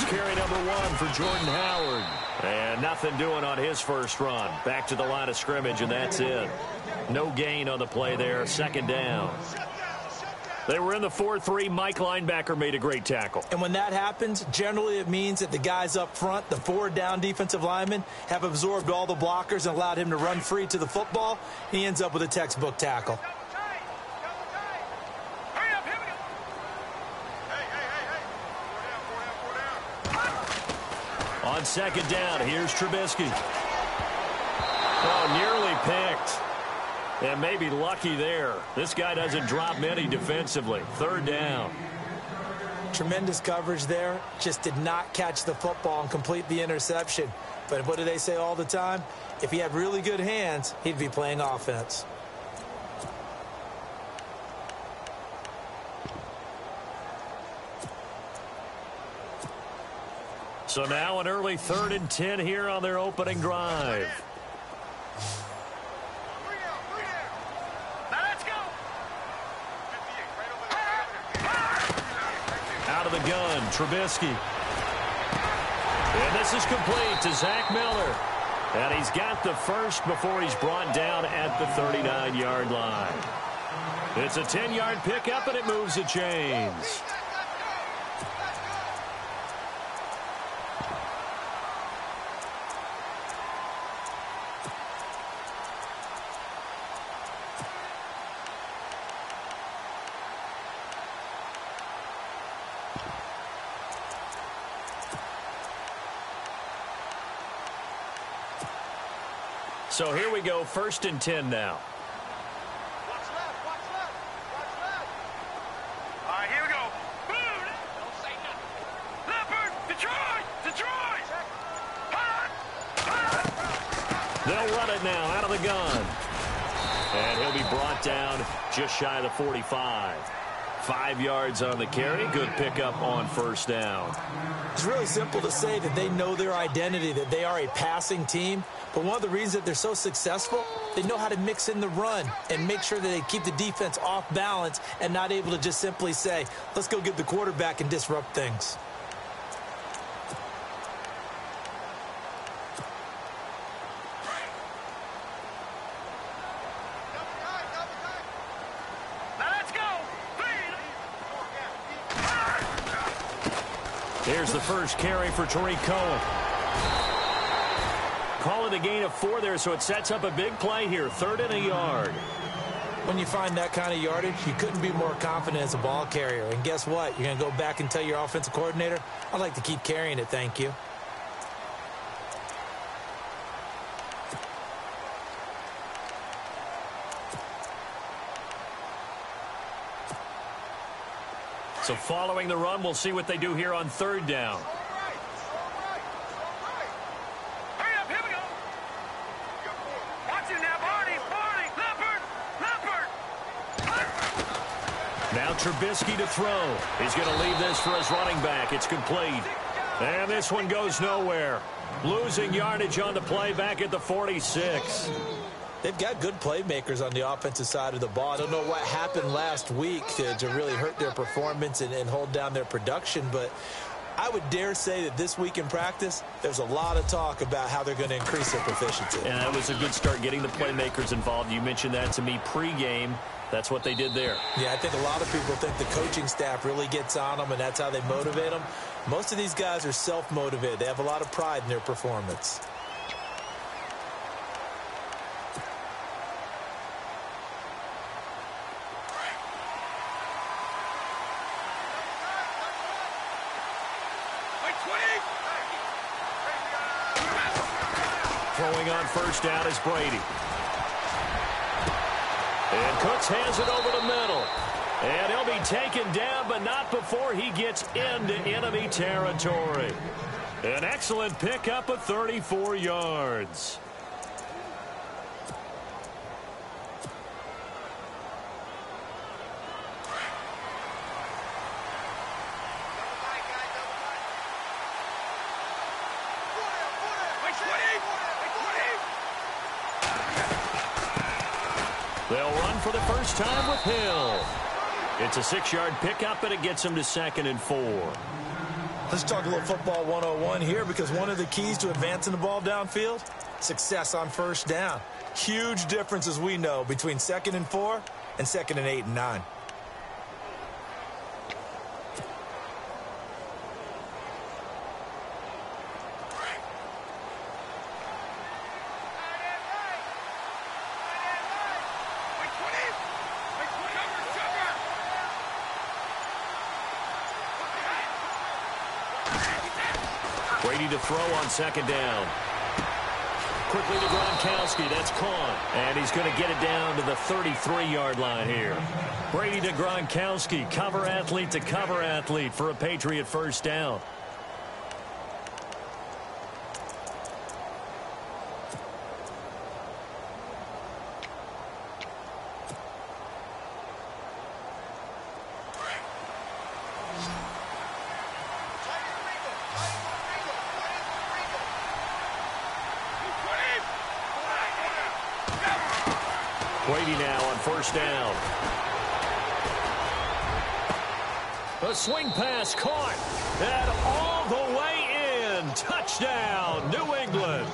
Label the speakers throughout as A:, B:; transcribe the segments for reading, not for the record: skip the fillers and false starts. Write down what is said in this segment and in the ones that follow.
A: Here's carry number 1 for Jordan Howard. And nothing doing on his first run. Back to the line of scrimmage, and that's it. No gain on the play there. Second down. They were in the 4-3. Mike linebacker made a great tackle.
B: And when that happens, generally it means that the guys up front, the 4-down defensive linemen, have absorbed all the blockers and allowed him to run free to the football. He ends up with a textbook tackle.
A: On second down, here's Trubisky. Oh, nearly picked. And maybe lucky there. This guy doesn't drop many defensively. Third down.
B: Tremendous coverage there. Just did not catch the football and complete the interception. But what do they say all the time? If he had really good hands, he'd be playing offense.
A: So now an early 3rd and 10 here on their opening drive. Out of the gun, Trubisky. And this is complete to Zach Miller. And he's got the first before he's brought down at the 39-yard line. It's a 10-yard pickup, and it moves the chains. So here we go, 1st and 10 now.
C: Watch left, watch left, watch left. All right, here we go. Boom! Don't say nothing. Leopard, Detroit, Detroit.
A: They'll run it now out of the gun. And he'll be brought down just shy of the 45. 5 yards on the carry. Good pickup on first down.
B: It's really simple to say that they know their identity, that they are a passing team. But one of the reasons that they're so successful, they know how to mix in the run and make sure that they keep the defense off balance and not able to just simply say, let's go get the quarterback and disrupt things.
A: Here's the first carry for Tariq Cohen. Call it a gain of 4 there, so it sets up a big play here. 3rd and a yard.
B: When you find that kind of yardage, you couldn't be more confident as a ball carrier. And guess what? You're going to go back and tell your offensive coordinator, I'd like to keep carrying it, thank you.
A: So following the run, we'll see what they do here on 3rd down.
C: Hurry up, here we go. Watch it now, Barney, Leopard.
A: Now Trubisky to throw. He's going to leave this for his running back. It's complete. And this one goes nowhere. Losing yardage on the play back at the 46.
B: They've got good playmakers on the offensive side of the ball. I don't know what happened last week to really hurt their performance and hold down their production, but I would dare say that this week in practice, there's a lot of talk about how they're going to increase their proficiency.
A: And that was a good start, getting the playmakers involved. You mentioned that to me pregame. That's what they did there.
B: Yeah, I think a lot of people think the coaching staff really gets on them, and that's how they motivate them. Most of these guys are self-motivated. They have a lot of pride in their performance.
A: Throwing on first down is Brady. And Cooks hands it over the middle. And he'll be taken down, but not before he gets into enemy territory. An excellent pickup of 34 yards. They'll run for the first time with Hill. It's a 6-yard pickup, and it gets him to 2nd and 4.
B: Let's talk a little football 101 here, because one of the keys to advancing the ball downfield, success on first down. Huge difference, as we know, between 2nd and 4 and 2nd and 8 and 9.
A: Brady to throw on 2nd down. Quickly to Gronkowski. That's caught. And he's going to get it down to the 33-yard line here. Brady to Gronkowski. Cover athlete to cover athlete for a Patriot first down. Brady now on first down. A swing pass caught. And all the way in. Touchdown, New England.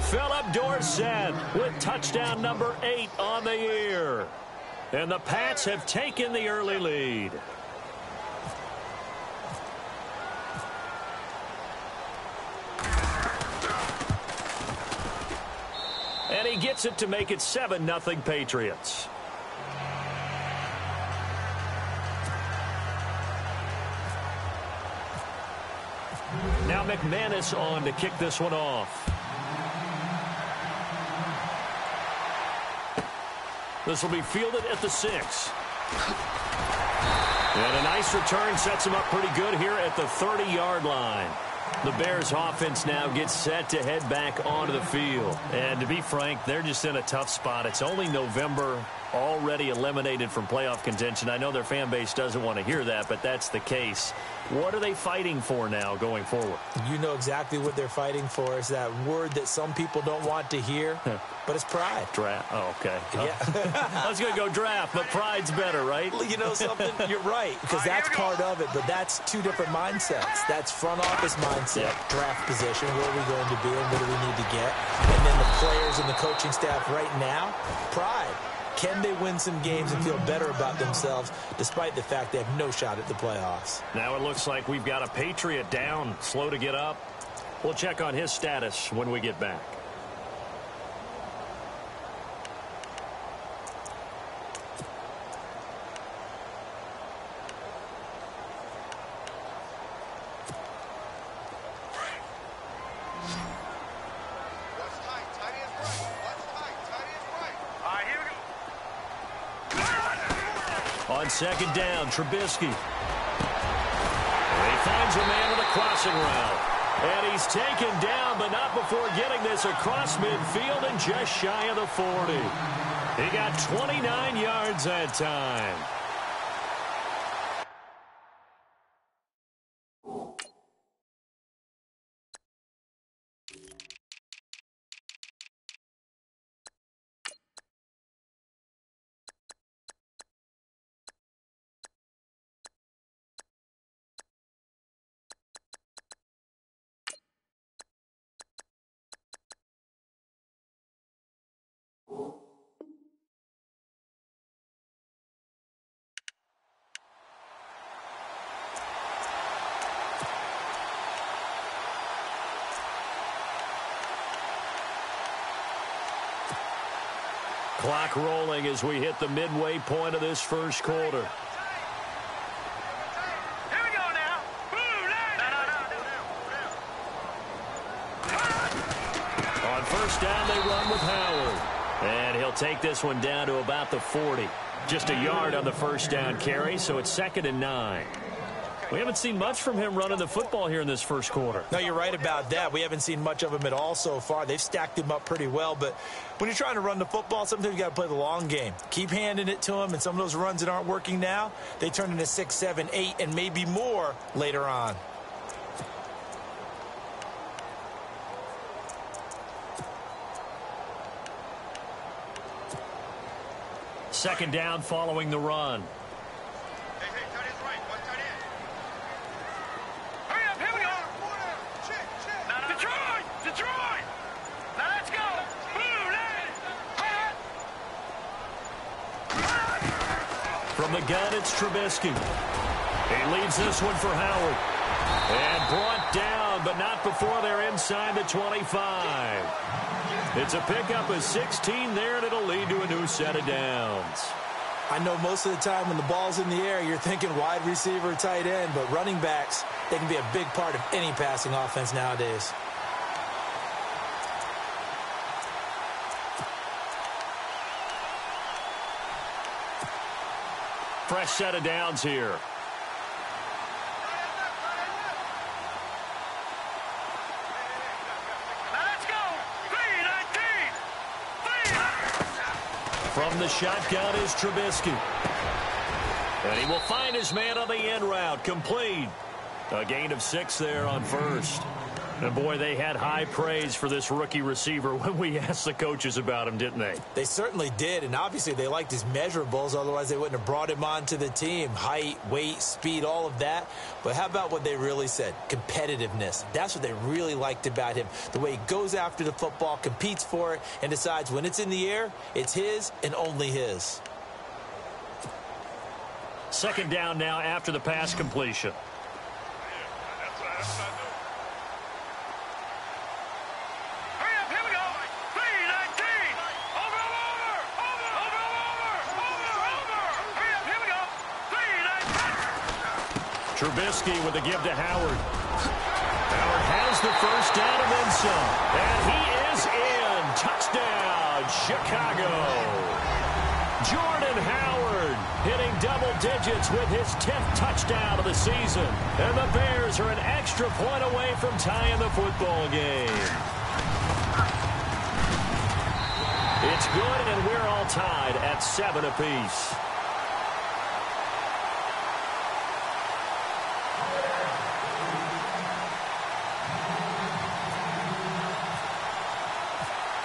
A: Philip Dorsett with touchdown number 8 on the year. And the Pats have taken the early lead. And he gets it to make it 7-0 Patriots. Now McManus on to kick this one off. This will be fielded at the 6. And a nice return sets him up pretty good here at the 30-yard line. The Bears offense now gets set to head back onto the field. And to be frank, they're just in a tough spot. It's only November, already eliminated from playoff contention. I know their fan base doesn't want to hear that, but that's the case. What are they fighting for now going forward?
B: You know exactly what they're fighting for. Is that word that some people don't want to hear, but it's pride.
A: Draft. Oh, okay.
B: Yeah.
A: I was going to go draft, but pride's better, right?
B: You know something? You're right, because that's part of it, but that's two different mindsets. That's front office mindset, draft position, where are we going to be and what do we need to get? And then the players and the coaching staff right now, pride. Can they win some games and feel better about themselves despite the fact they have no shot at the playoffs?
A: Now it looks like we've got a Patriot down, slow to get up. We'll check on his status when we get back. On 2nd down, Trubisky. And he finds a man with a crossing route. And he's taken down, but not before getting this across midfield and just shy of the 40. He got 29 yards that time. Clock rolling as we hit the midway point of this first quarter.
C: Here we go now.
A: On first down, they run with Howard. And he'll take this one down to about the 40. Just a yard on the first down carry, so it's 2nd and 9. We haven't seen much from him running the football here in this first quarter.
B: No, you're right about that. We haven't seen much of him at all so far. They've stacked him up pretty well, but when you're trying to run the football, sometimes you got to play the long game. Keep handing it to him, and some of those runs that aren't working now, they turn into 6, 7, 8, and maybe more later on.
A: Second down following the run.
C: Hey, tight end's right. One tight end. Hurry up,
A: the gun, it's Trubisky. He leaves this one for Howard. And brought down, but not before they're inside the 25. It's a pickup of 16 there, and it'll lead to a new set of downs.
B: I know most of the time when the ball's in the air, you're thinking wide receiver, tight end, but running backs, they can be a big part of any passing offense nowadays.
A: Fresh set of downs here. From the shotgun is Trubisky. And he will find his man on the end route. Complete. A gain of 6 there on first. And, boy, they had high praise for this rookie receiver when we asked the coaches about him, didn't they?
B: They certainly did, and obviously they liked his measurables. Otherwise, they wouldn't have brought him onto the team. Height, weight, speed, all of that. But how about what they really said? Competitiveness. That's what they really liked about him. The way he goes after the football, competes for it, and decides when it's in the air, it's his and only his.
A: Second down now after the pass completion. Trubisky with the give to Howard. Howard has the first down and then some. And he is in. Touchdown, Chicago. Jordan Howard hitting double digits with his 10th touchdown of the season. And the Bears are an extra point away from tying the football game. It's good, and we're all tied at 7 apiece.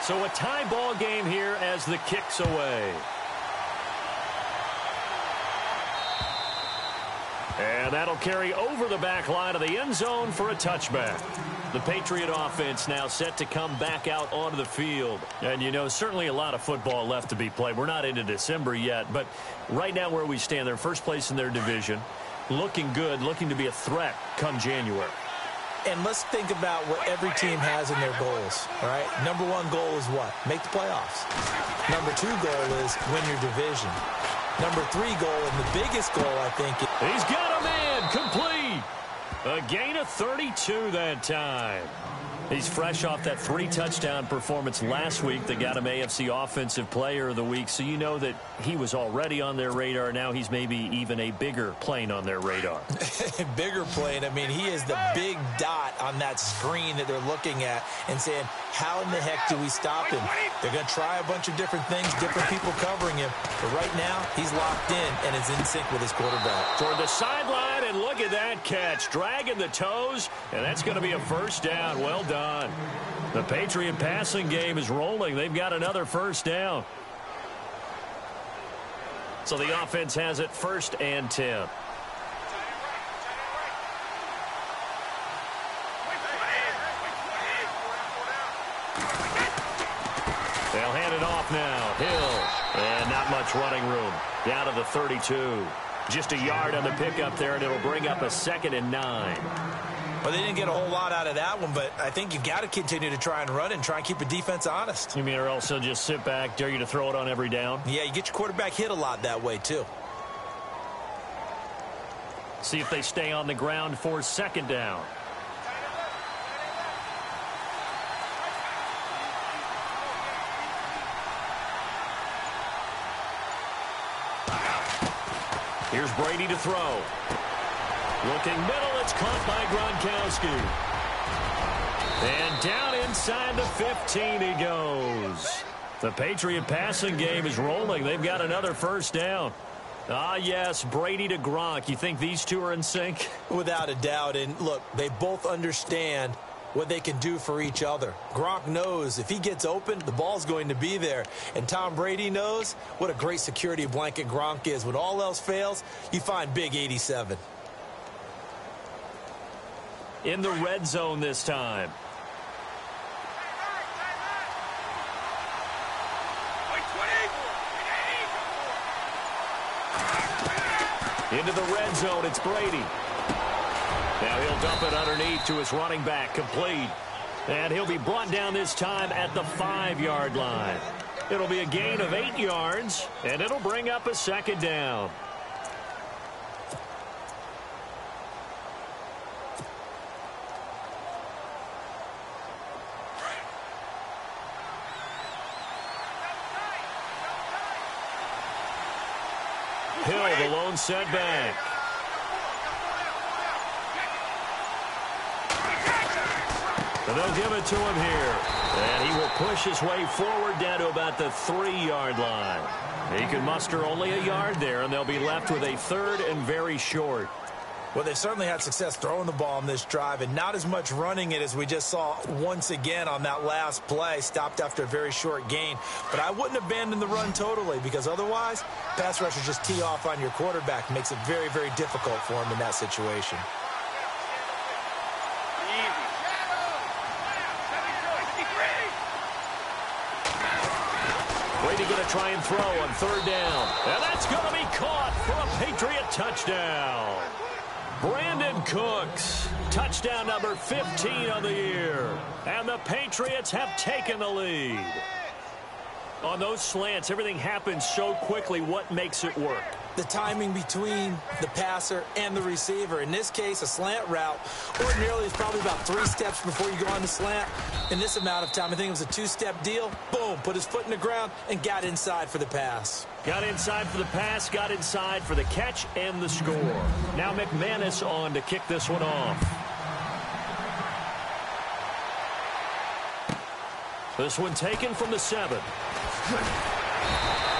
A: So a tie ball game here as the kick's away. And that'll carry over the back line of the end zone for a touchback. The Patriot offense now set to come back out onto the field. And, you know, certainly a lot of football left to be played. We're not into December yet, but right now where we stand, they're first place in their division. Looking good, looking to be a threat come January.
B: And let's think about what every team has in their goals, all right? Number 1 goal is what? Make the playoffs. Number 2 goal is win your division. Number 3 goal, and the biggest goal, I think, is...
A: He's got a man, complete. A gain of 32 that time. He's fresh off that 3-touchdown performance last week that got him AFC Offensive Player of the Week, so you know that he was already on their radar. Now he's maybe even a bigger plane on their radar.
B: Bigger plane. I mean, he is the big dot on that screen that they're looking at and saying, how in the heck do we stop him? They're going to try a bunch of different things, different people covering him. But right now, he's locked in and is in sync with his quarterback.
A: Toward the sideline, and look at that catch. Dragging the toes, and that's going to be a first down. Well done. The Patriot passing game is rolling. They've got another first down. So the offense has it 1st and 10. They'll hand it off now. Hill. And not much running room. Down to the 32. Just a yard on the pickup there, and it'll bring up a 2nd and 9.
B: Well, they didn't get a whole lot out of that one, but I think you've got to continue to try and run and try and keep the defense honest.
A: You mean or else they'll just sit back, dare you to throw it on every down?
B: Yeah, you get your quarterback hit a lot that way, too.
A: See if they stay on the ground for 2nd down. Here's Brady to throw. Looking middle, it's caught by Gronkowski. And down inside the 15 he goes. The Patriot passing game is rolling. They've got another first down. Ah, yes, Brady to Gronk. You think these two are in sync?
B: Without a doubt. And look, they both understand what they can do for each other. Gronk knows if he gets open, the ball's going to be there. And Tom Brady knows what a great security blanket Gronk is. When all else fails, you find Big 87.
A: In the red zone this time. Into the red zone, it's Brady. Now he'll dump it underneath to his running back, complete. And he'll be brought down this time at the 5-yard line. It'll be a gain of 8 yards, and it'll bring up a second down. Hill, the lone setback. And they'll give it to him here. And he will push his way forward down to about the 3-yard line. He can muster only a yard there, and they'll be left with a 3rd and very short.
B: Well, they've certainly had success throwing the ball on this drive, and not as much running it as we just saw once again on that last play, stopped after a very short gain. But I wouldn't abandon the run totally, because otherwise, pass rushers just tee off on your quarterback. Makes it very, very difficult for him in that situation.
A: Brady going to try and throw on 3rd down. And that's going to be caught for a Patriot touchdown. Brandon Cooks, touchdown number 15 of the year. And the Patriots have taken the lead. On those slants, everything happens so quickly. What makes it work?
B: The timing between the passer and the receiver. In this case, a slant route ordinarily is probably about 3 steps before you go on the slant. In this amount of time, I think it was a 2-step deal. Boom, put his foot in the ground and got inside for the pass.
A: Got inside for the pass, got inside for the catch and the score. Now McManus on to kick this one off. This one taken from the 7.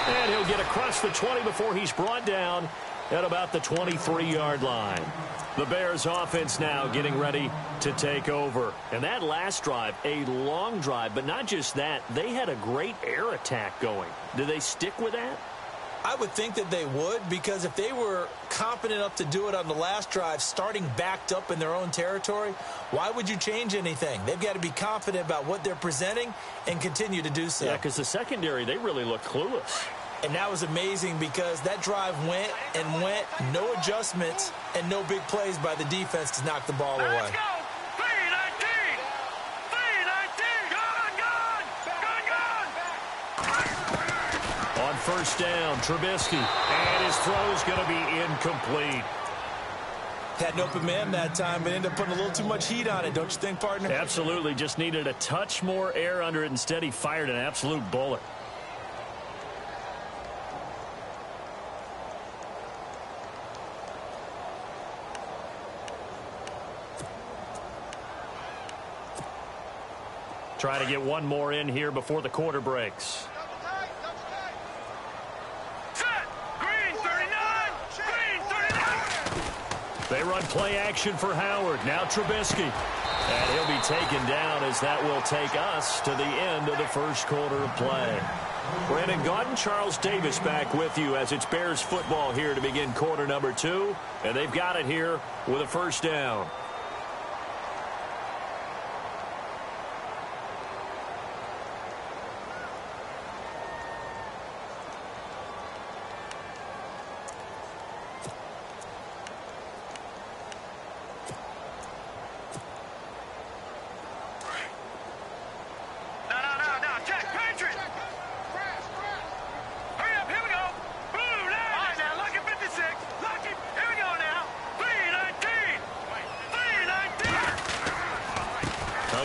A: And he'll get across the 20 before he's brought down at about the 23-yard line. The Bears offense now getting ready to take over. And that last drive, a long drive, but not just that, they had a great air attack going. Do they stick with that?
B: I would think that they would, because if they were competent enough to do it on the last drive, starting backed up in their own territory, why would you change anything? They've got to be confident about what they're presenting and continue to do so.
A: Yeah, because the secondary, they really look clueless.
B: And that was amazing because that drive went and went, no adjustments, and no big plays by the defense to knock the ball away.
C: Let's go! 3-19! 3-19! Gone!
A: On 1st down, Trubisky. And his throw's going to be incomplete.
B: Had an open man that time, but ended up putting a little too much heat on it, don't you think, partner?
A: Absolutely. Just needed a touch more air under it. Instead, he fired an absolute bullet. Try to get one more in here before the quarter breaks.
C: Set! Green 39! Green 39!
A: They run play action for Howard. Now Trubisky. And he'll be taken down as that will take us to the end of the 1st quarter of play. Brandon Gaudin, Charles Davis back with you as it's Bears football here to begin quarter number 2. And they've got it here with a 1st down.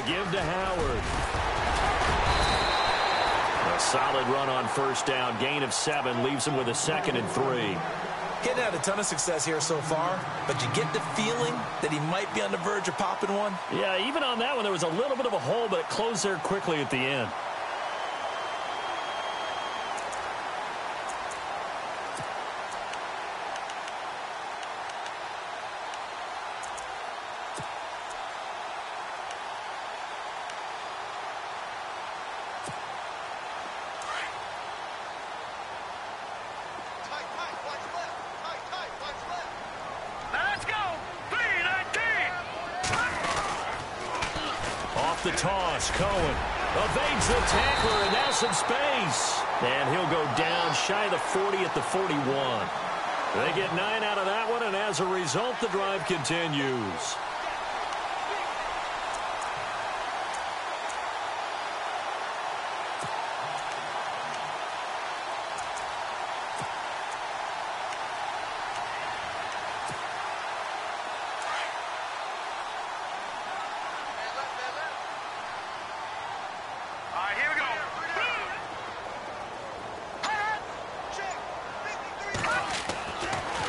A: Give to Howard. A solid run on 1st down. Gain of 7 leaves him with a 2nd and 3.
B: Getting had a ton of success here so far, but you get the feeling that he might be on the verge of popping one.
A: Yeah, even on that one, there was a little bit of a hole, but it closed there quickly at the end. The toss, Cohen evades the tackler, and now some space. And he'll go down shy of the 40 at the 41. They get 9 out of that one, and as a result, the drive continues.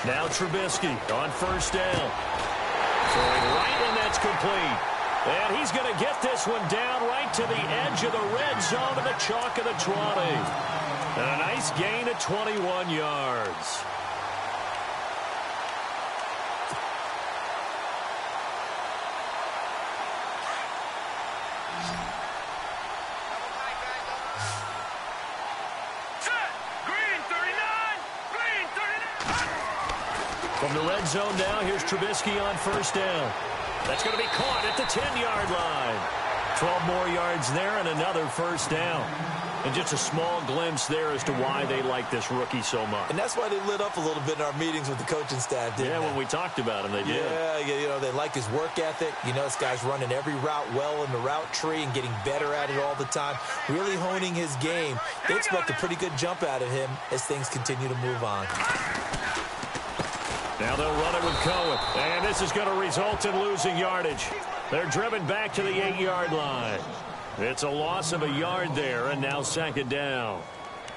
A: Now Trubisky on first down. Throwing right, and that's complete. And he's going to get this one down right to the edge of the red zone of the chalk of the 20. And a nice gain of 21 yards. From the red zone now, here's Trubisky on first down. That's going to be caught at the 10-yard line. 12 more yards there and another first down. And just a small glimpse there as to why they like this rookie so much.
B: And that's why they lit up a little bit in our meetings with the coaching staff, didn't they?
A: When we talked about him, they did.
B: Yeah, they like his work ethic. You know, this guy's running every route well in the route tree and getting better at it all the time, really honing his game. They expect a pretty good jump out of him as things continue to move on.
A: Now they'll run it with Cohen. And this is going to result in losing yardage. They're driven back to the 8-yard line. It's a loss of a yard there, and now second down.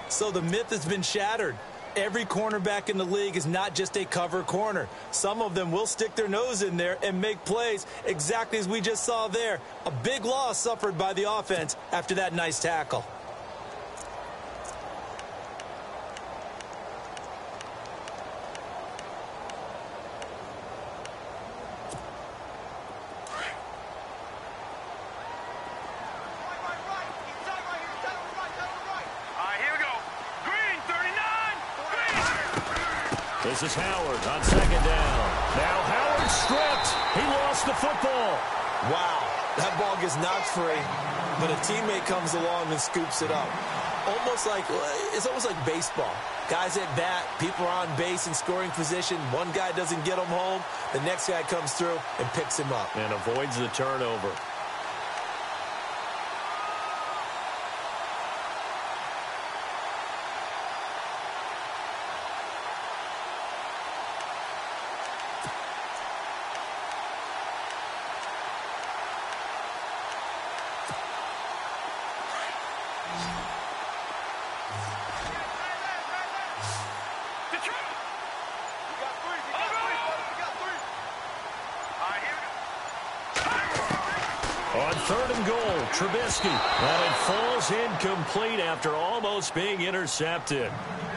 B: So the myth has been shattered. Every cornerback in the league is not just a cover corner. Some of them will stick their nose in there and make plays, exactly as we just saw there. A big loss suffered by the offense after that nice tackle.
A: This is Howard on second down. Now Howard stripped. He lost the football.
B: Wow, that ball gets knocked free, but a teammate comes along and scoops it up. It's almost like baseball. Guys at bat, people are on base in scoring position. One guy doesn't get him home. The next guy comes through and picks him up.
A: And avoids the turnover. On third and goal, Trubisky. And it falls incomplete after almost being intercepted.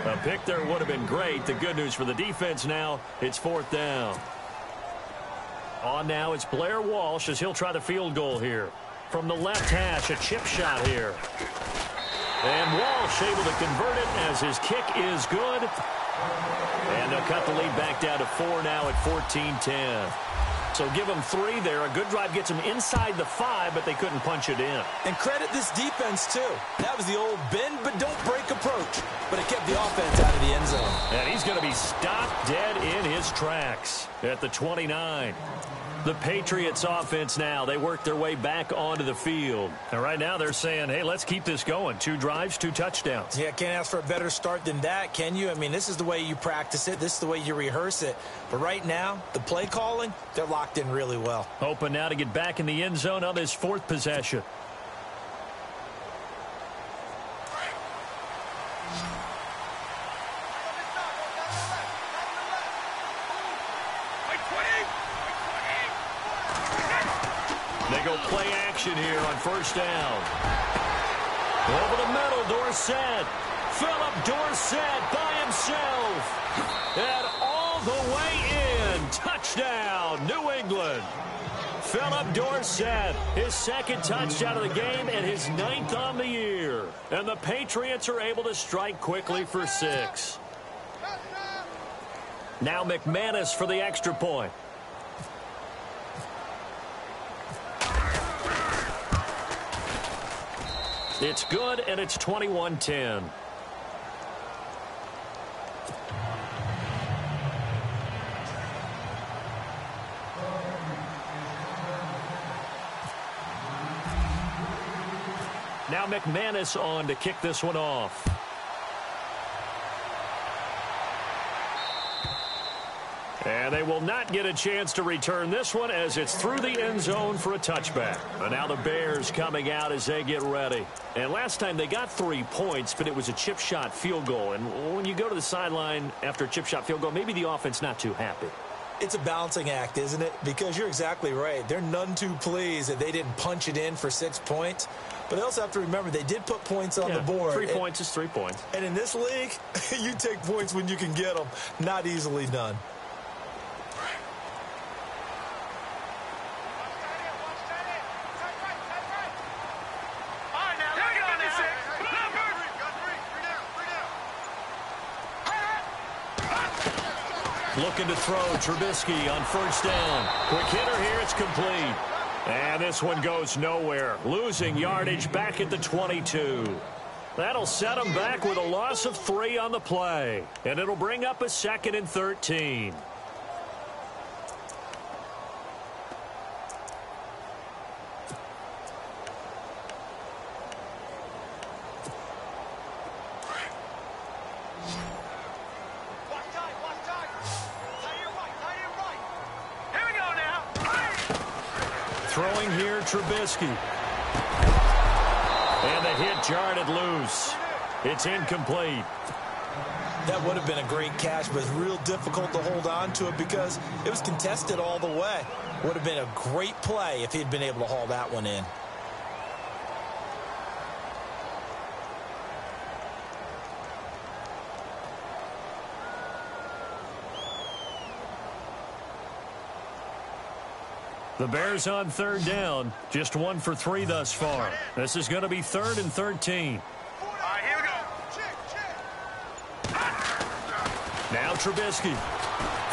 A: A pick there would have been great. The good news for the defense now, it's fourth down. On now, it's Blair Walsh as he'll try the field goal here. From the left hash, a chip shot here. And Walsh able to convert it as his kick is good. And they'll cut the lead back down to 4 now at 14-10. So give them 3 there. A good drive gets them inside the 5, but they couldn't punch it in.
B: And credit this defense, too. That was the old bend but don't break approach. But it kept the offense out of the end zone.
A: And he's going to be stopped dead in his tracks at the 29. The Patriots offense now, they work their way back onto the field. And right now they're saying, hey, let's keep this going. 2 drives, 2 touchdowns.
B: Yeah, can't ask for a better start than that, can you? I mean, this is the way you practice it. This is the way you rehearse it. But right now, the play calling, they're locked in really well.
A: Hoping now to get back in the end zone on this 4th possession. They go play action here on first down. Over the middle, Dorsett. Philip Dorsett by himself. And all the way in. Touchdown, New England. Philip Dorsett, his 2nd touchdown of the game and his 9th on the year. And the Patriots are able to strike quickly for 6. Now McManus for the extra point. It's good, and it's 21-10. Now McManus on to kick this one off. And they will not get a chance to return this one as it's through the end zone for a touchback. And now the Bears coming out as they get ready. And last time they got 3 points, but it was a chip shot field goal. And when you go to the sideline after a chip shot field goal, maybe the offense not too happy.
B: It's a balancing act, isn't it? Because you're exactly right. They're none too pleased that they didn't punch it in for 6 points. But they also have to remember they did put points on the board.
A: 3 points is 3 points.
B: And in this league, you take points when you can get them. Not easily done.
A: Looking to throw, Trubisky on first down. Quick hitter here, it's complete. And this one goes nowhere. Losing yardage back at the 22. That'll set them back with a loss of 3 on the play. And it'll bring up a 2nd and 13. Throwing here, Trubisky. And the hit jarred it loose. It's incomplete.
B: That would have been a great catch, but it's real difficult to hold on to it because it was contested all the way. Would have been a great play if he'd been able to haul that one in.
A: The Bears on third down. Just 1 for 3 thus far. This is going to be 3rd and 13.
C: Here we go.
A: Now Trubisky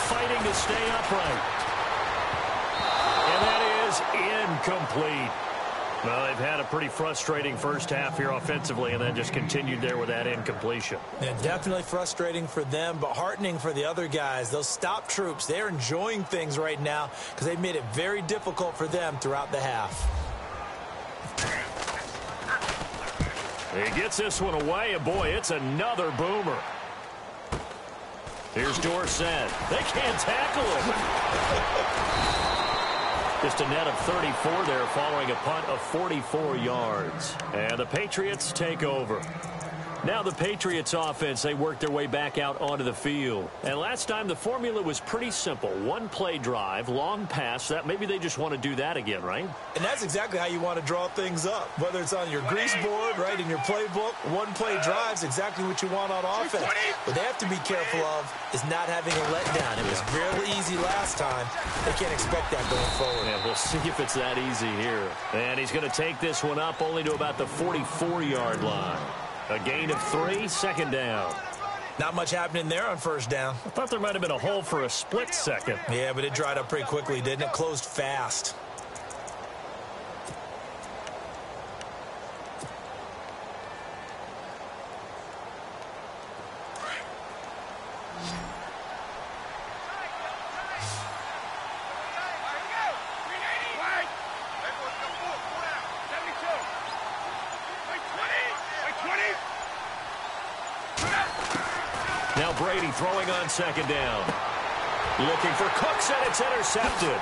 A: fighting to stay upright. And that is incomplete. Well, they've had a pretty frustrating first half here offensively and then just continued there with that incompletion.
B: Yeah, definitely frustrating for them, but heartening for the other guys. Those stop troops, they're enjoying things right now because they've made it very difficult for them throughout the half.
A: He gets this one away, and boy, it's another boomer. Here's Dorsett. They can't tackle him. Just a net of 34 there following a punt of 44 yards. And the Patriots take over. Now the Patriots offense, they work their way back out onto the field. And last time the formula was pretty simple. 1 play drive, long pass. That maybe they just want to do that again, right?
B: And that's exactly how you want to draw things up. Whether it's on your grease board, right, in your playbook, 1 play drive is exactly what you want on offense. What they have to be careful of is not having a letdown. It was real easy last time. They can't expect that going forward.
A: Yeah, we'll see if it's that easy here. And he's going to take this one up only to about the 44-yard line. A gain of 3, 2nd down.
B: Not much happening there on first down.
A: I thought there might have been a hole for a split second.
B: Yeah, but it dried up pretty quickly, didn't it? Closed fast.
A: Now Brady throwing on 2nd down. Looking for Cooks, and it's intercepted.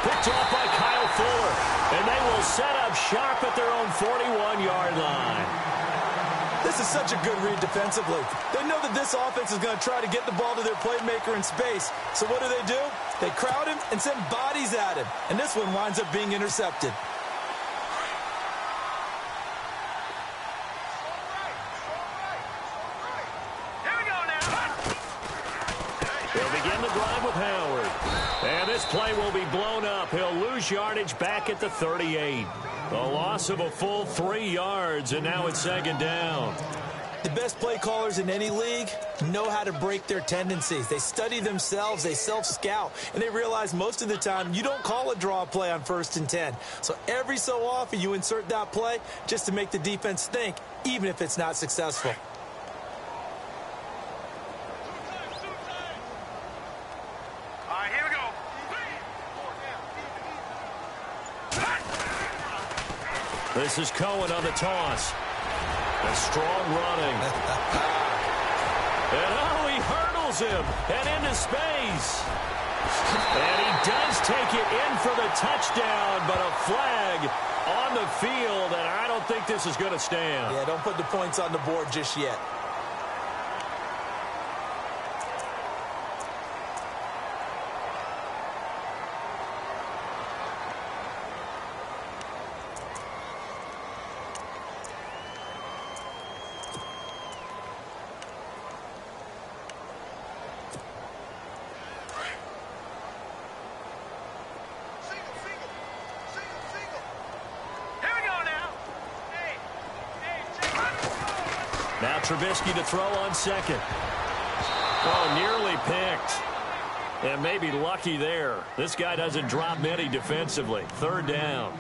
A: Picked off by Kyle Fuller. And they will set up shop at their own 41-yard line.
B: This is such a good read defensively. They know that this offense is going to try to get the ball to their playmaker in space. So what do? They crowd him and send bodies at him. And this one winds up being intercepted.
A: This play will be blown up. He'll lose yardage back at the 38. A loss of a full 3 yards, and now it's 2nd down.
B: The best play callers in any league know how to break their tendencies. They study themselves, they self-scout, and they realize most of the time you don't call a draw play on 1st and 10. So every so often you insert that play just to make the defense think, even if it's not successful.
A: This is Cohen on the toss. A strong running. And oh, he hurdles him and into space. And he does take it in for the touchdown, but a flag on the field, and I don't think this is going to stand.
B: Yeah, don't put the points on the board just yet.
A: Now Trubisky to throw on second. Oh, nearly picked. And maybe lucky there. This guy doesn't drop many defensively. Third down.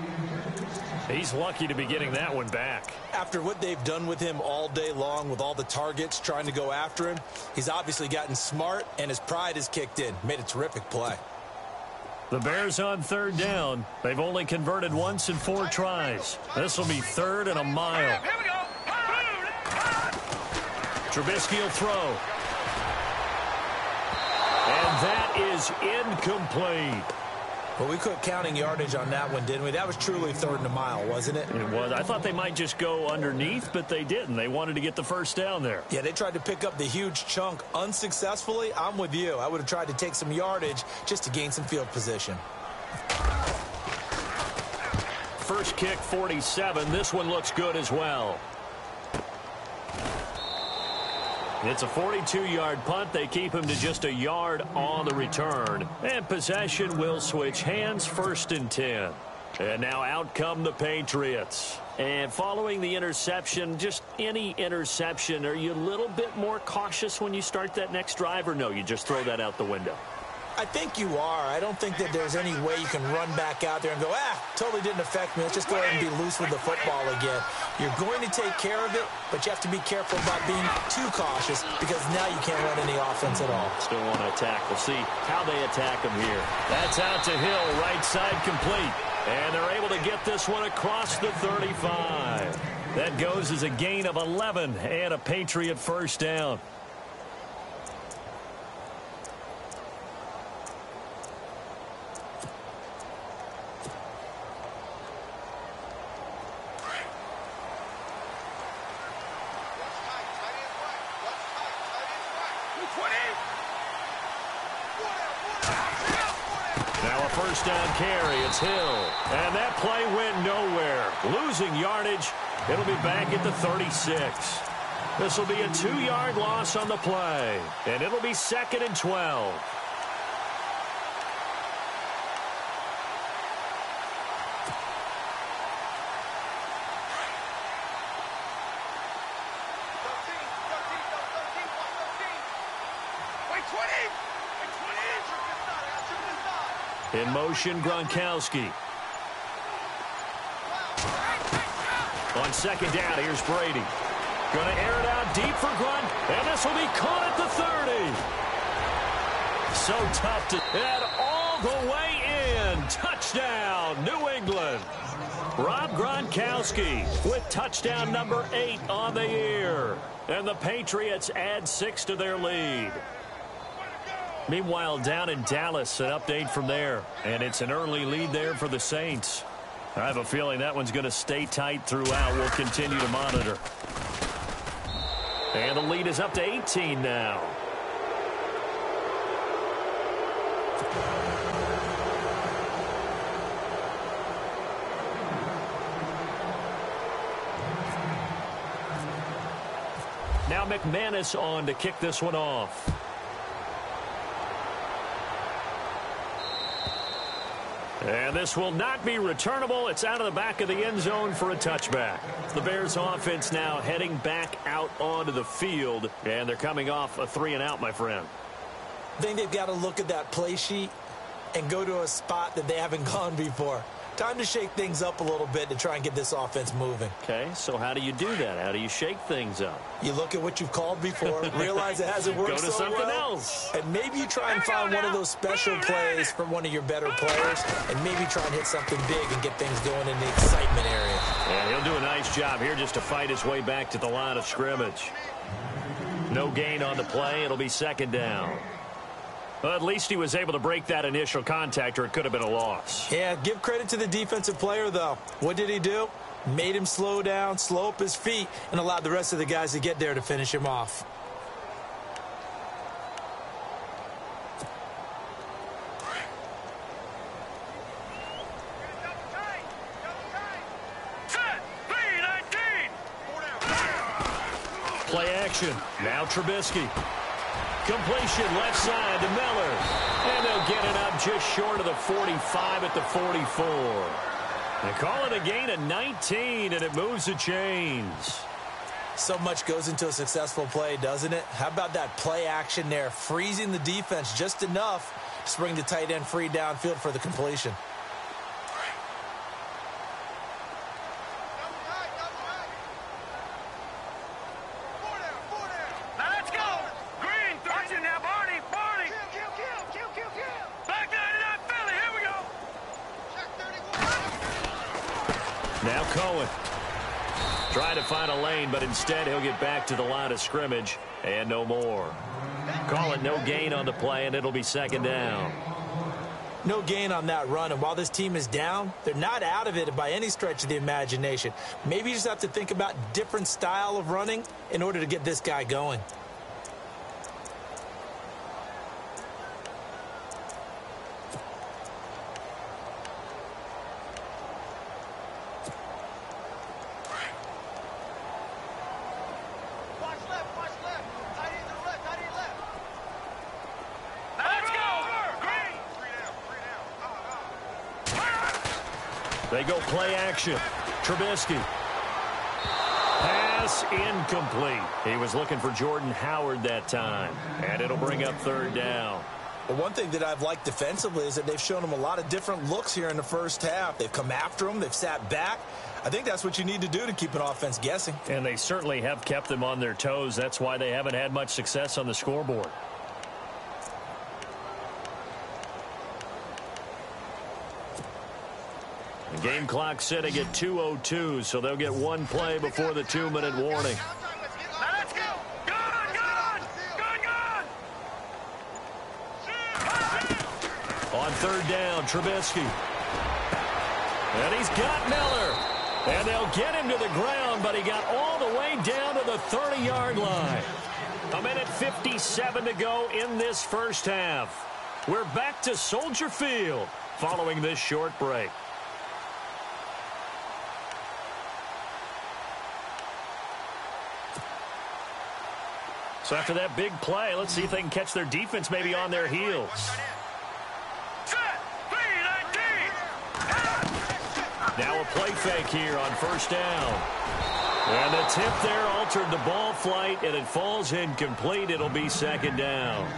A: He's lucky to be getting that one back.
B: After what they've done with him all day long with all the targets trying to go after him, he's obviously gotten smart and his pride has kicked in. Made a terrific play.
A: The Bears on third down. They've only converted once in 4 tries. This will be third and a mile.
C: Here we go.
A: Trubisky will throw. And that is incomplete.
B: Well, we quit counting yardage on that one, didn't we? That was truly third and a mile, wasn't it?
A: It was. I thought they might just go underneath, but they didn't. They wanted to get the first down there.
B: Yeah, they tried to pick up the huge chunk unsuccessfully. I'm with you. I would have tried to take some yardage just to gain some field position.
A: First kick, 47. This one looks good as well. It's a 42-yard punt. They keep him to just a yard on the return. And possession will switch hands, 1st and 10. And now out come the Patriots. And following the interception, just any interception, are you a little bit more cautious when you start that next drive, or no, you just throw that out the window?
B: I think you are. I don't think that there's any way you can run back out there and go, totally didn't affect me. Let's just go ahead and be loose with the football again. You're going to take care of it, but you have to be careful about being too cautious because now you can't run any offense at all.
A: Still want to attack. We'll see how they attack him here. That's out to Hill, right side complete. And they're able to get this one across the 35. That goes as a gain of 11 and a Patriot first down. First down carry, it's Hill. And that play went nowhere. Losing yardage. It'll be back at the 36. This will be a 2-yard loss on the play. And it'll be 2nd and 12. In motion, Gronkowski. On second down, here's Brady. Going to air it out deep for Grunt, and this will be caught at the 30. So tough to... And all the way in. Touchdown, New England. Rob Gronkowski with touchdown number 8 on the year. And the Patriots add 6 to their lead. Meanwhile, down in Dallas, an update from there. And it's an early lead there for the Saints. I have a feeling that one's going to stay tight throughout. We'll continue to monitor. And the lead is up to 18 now. Now McManus on to kick this one off. And this will not be returnable. It's out of the back of the end zone for a touchback. The Bears offense now heading back out onto the field. And they're coming off a 3-and-out, my friend.
B: I think they've got to look at that play sheet and go to a spot that they haven't gone before. Time to shake things up a little bit to try and get this offense moving.
A: Okay, so how do you do that? How do you shake things up?
B: You look at what you've called before, realize it hasn't worked
A: Go to
B: so
A: something
B: well,
A: else.
B: and maybe you try and find one of those special plays from one of your better players, and maybe try and hit something big and get things going in the excitement area.
A: And job here just to fight his way back to the line of scrimmage. No gain on the play. It'll be second down. Well, at least he was able to break that initial contact, or it could have been a loss.
B: Yeah, give credit to the defensive player, though. What did he do? Made him slow down, slow up his feet, and allowed the rest of the guys to get there to finish him off.
A: Play action. Now Trubisky. Completion left side to Miller. And they'll get it up just short of the 45 at the 44. They call it a gain of 19, and it moves the chains.
B: So much goes into a successful play, doesn't it? How about that play action there, freezing the defense just enough to bring the tight end free downfield for the completion.
A: Now Cohen. Trying to find a lane, but instead he'll get back to the line of scrimmage and no more. Call it no gain on the play, and it'll be second down.
B: No gain on that run, and while this team is down, they're not out of it by any stretch of the imagination. Maybe you just have to think about different style of running in order to get this guy going.
A: They go play action. Trubisky. Pass incomplete. He was looking for Jordan Howard that time. And it'll bring up third down.
B: Well, one thing that I've liked defensively is that they've shown him a lot of different looks here in the first half. They've come after him. They've sat back. I think that's what you need to do to keep an offense guessing.
A: And they certainly have kept them on their toes. That's why they haven't had much success on the scoreboard. The game clock sitting at 2:02, so they'll get one play before the 2-minute warning.
C: Let's go!
A: On third down, Trubisky. And he's got Miller. And they'll get him to the ground, but he got all the way down to the 30-yard line. 1:57 to go in this first half. We're back to Soldier Field following this short break. So after that big play, let's see if they can catch their defense maybe on their heels. Now a play fake here on first down. And the tip there altered the ball flight, and it falls incomplete. It'll be second down.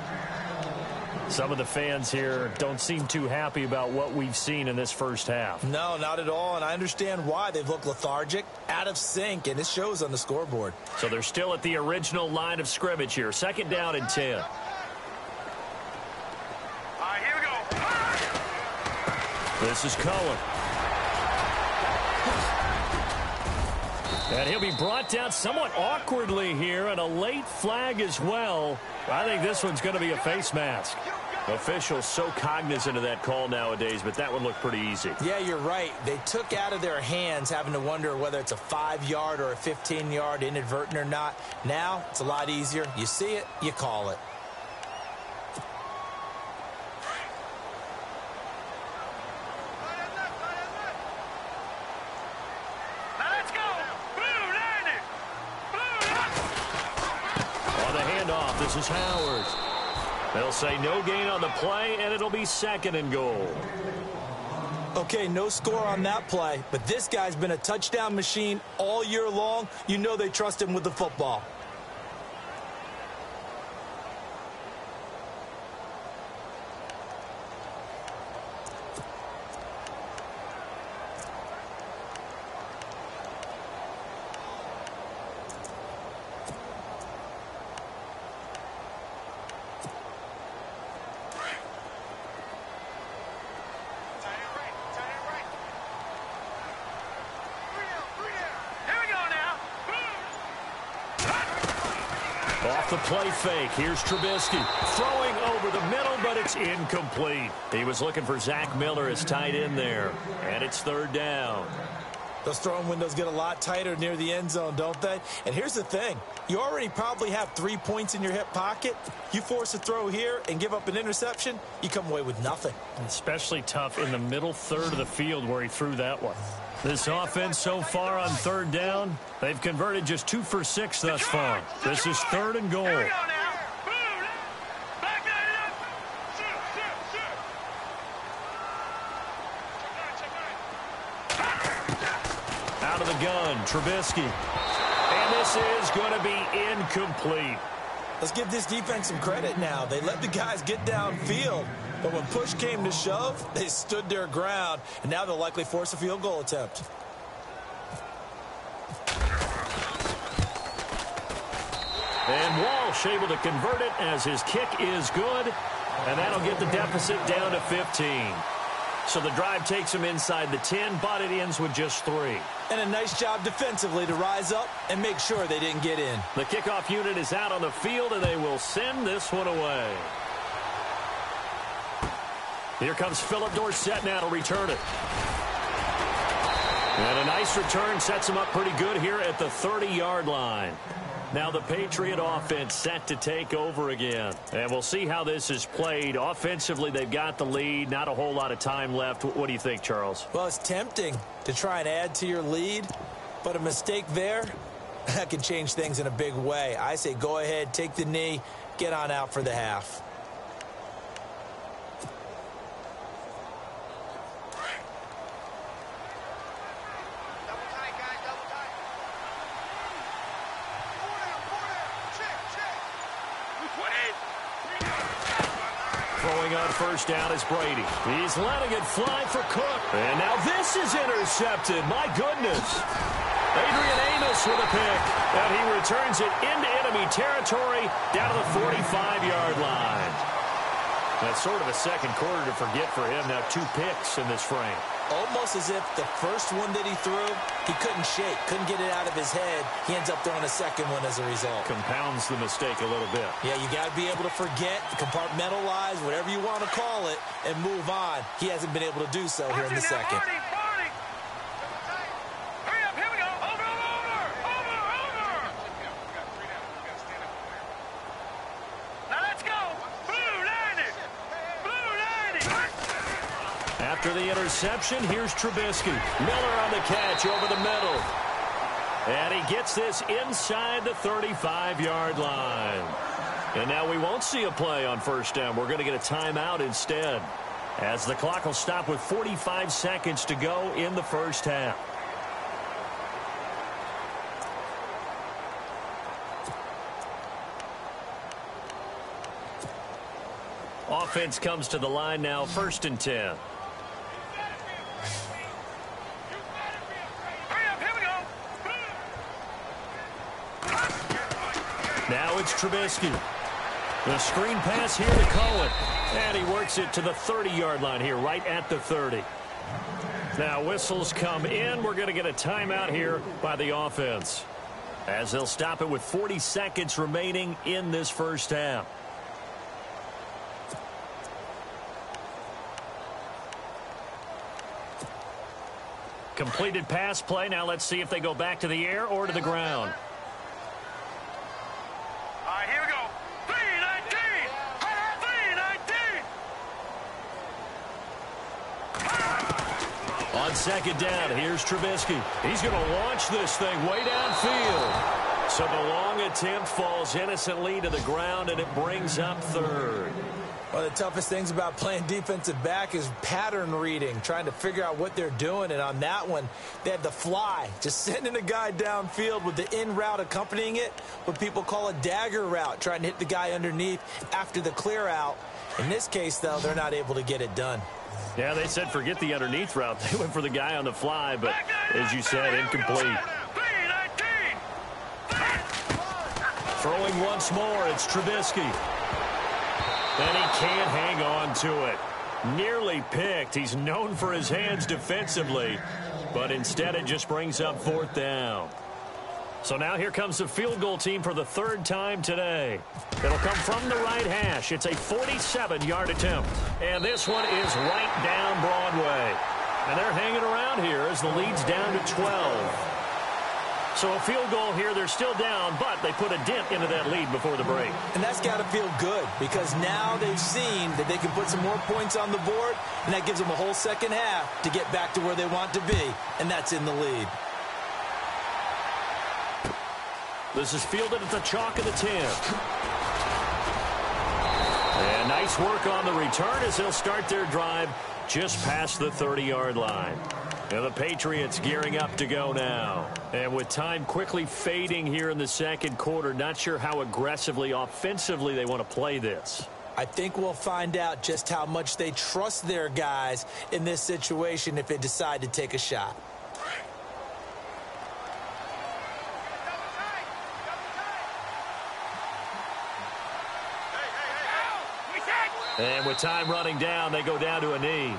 A: Some of the fans here don't seem too happy about what we've seen in this first half.
B: No, not at all, and I understand why. They've looked lethargic, out of sync, and it shows on the scoreboard.
A: So they're still at the original line of scrimmage here. Second down and 10.
C: All right, here we go.
A: This is Cohen. And he'll be brought down somewhat awkwardly here, and a late flag as well. I think this one's going to be a face mask. Officials so cognizant of that call nowadays, but that one looked pretty easy.
B: Yeah, you're right. They took out of their hands having to wonder whether it's a 5-yard or a 15-yard inadvertent or not. Now, it's a lot easier. You see it, you call it.
C: Let's go. Blue 90.
A: On the handoff, this is Howard. They'll say no gain on the play, and it'll be second and goal.
B: Okay, no score on that play, but this guy's been a touchdown machine all year long. You know they trust him with the football.
C: Here we go.
A: Off the play fake, here's Trubisky. Throwing over the middle, but it's incomplete. He was looking for Zach Miller as tight end there. And it's third down.
B: Those throwing windows get a lot tighter near the end zone, don't they? And here's the thing. You already probably have 3 points in your hip pocket. You force a throw here and give up an interception, you come away with nothing.
D: Especially tough in the middle third of the field where he threw that one.
A: This offense so far on third down, they've converted just 2 for 6 thus far. This is third and goal. Out of the gun, Trubisky. And this is going to be incomplete.
B: Let's give this defense some credit now. They let the guys get downfield, but when push came to shove, they stood their ground, and now they'll likely force a field goal attempt.
A: And Walsh able to convert it as his kick is good, and that'll get the deficit down to 15. So the drive takes him inside the 10, but it ends with just 3.
B: And a nice job defensively to rise up and make sure they didn't get in.
A: The kickoff unit is out on the field, and they will send this one away. Here comes Philip Dorsett now to return it. And a nice return sets him up pretty good here at the 30-yard line. Now the Patriot offense set to take over again. And we'll see how this is played. Offensively, they've got the lead. Not a whole lot of time left. What do you think, Charles?
B: Well, it's tempting to try and add to your lead, but a mistake there, that can change things in a big way. I say go ahead, take the knee, get on out for the half.
A: Throwing on first down is Brady. He's letting it fly for Cook. And now this is intercepted. My goodness. Adrian Amos with a pick. And he returns it into enemy territory down to the 45-yard line. That's sort of a second quarter to forget for him. Now 2 picks in this frame.
B: Almost as if the first one that he threw, he couldn't shake, couldn't get it out of his head. He ends up throwing a second one as a result.
A: Compounds the mistake a little bit.
B: Yeah, you got to be able to forget, compartmentalize, whatever you want to call it, and move on. He hasn't been able to do so here in the second.
A: After the interception, here's Trubisky. Miller on the catch over the middle. And he gets this inside the 35-yard line. And now we won't see a play on first down. We're going to get a timeout instead, as the clock will stop with 45 seconds to go in the first half. Offense comes to the line now, 1st and 10. Now it's Trubisky. The screen pass here to Cohen. And he works it to the 30-yard line here, right at the 30. Now whistles come in. We're going to get a timeout here by the offense, as they'll stop it with 40 seconds remaining in this first half. Completed pass play. Now let's see if they go back to the air or to the ground.
C: All right, here we go. 319. 319.
A: On second down, here's Trubisky. He's going to launch this thing way downfield. So the long attempt falls innocently to the ground, and it brings up 3rd.
B: One of the toughest things about playing defensive back is pattern reading, trying to figure out what they're doing. And on that one, they had the fly, just sending a guy downfield with the in route accompanying it, what people call a dagger route, trying to hit the guy underneath after the clear out. In this case, though, they're not able to get it done.
A: Yeah, they said forget the underneath route. They went for the guy on the fly, but as you said, incomplete. Throwing once more, it's Trubisky. And he can't hang on to it. Nearly picked. He's known for his hands defensively, but instead it just brings up 4th down. So now here comes the field goal team for the third time today. It'll come from the right hash. It's a 47-yard attempt. And this one is right down Broadway. And they're hanging around here as the lead's down to 12. So a field goal here, they're still down, but they put a dent into that lead before the break.
B: And that's got to feel good because now they've seen that they can put some more points on the board, and that gives them a whole second half to get back to where they want to be, and that's in the lead.
A: This is fielded at the chalk of the 10. And nice work on the return as they'll start their drive just past the 30-yard line. And the Patriots gearing up to go now. And with time quickly fading here in the second quarter, not sure how aggressively, offensively they want to play this.
B: I think we'll find out just how much they trust their guys in this situation if they decide to take a shot.
A: And with time running down, they go down to a knee.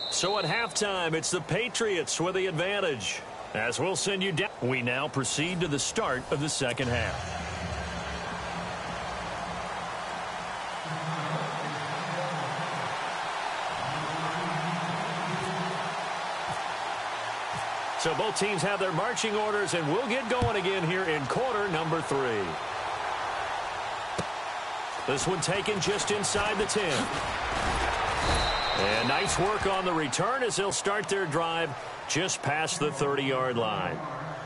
A: So at halftime, it's the Patriots with the advantage. As we'll send you down, we now proceed to the start of the second half. So both teams have their marching orders, and we'll get going again here in quarter number 3. This one taken just inside the 10. And nice work on the return as they'll start their drive just past the 30-yard line.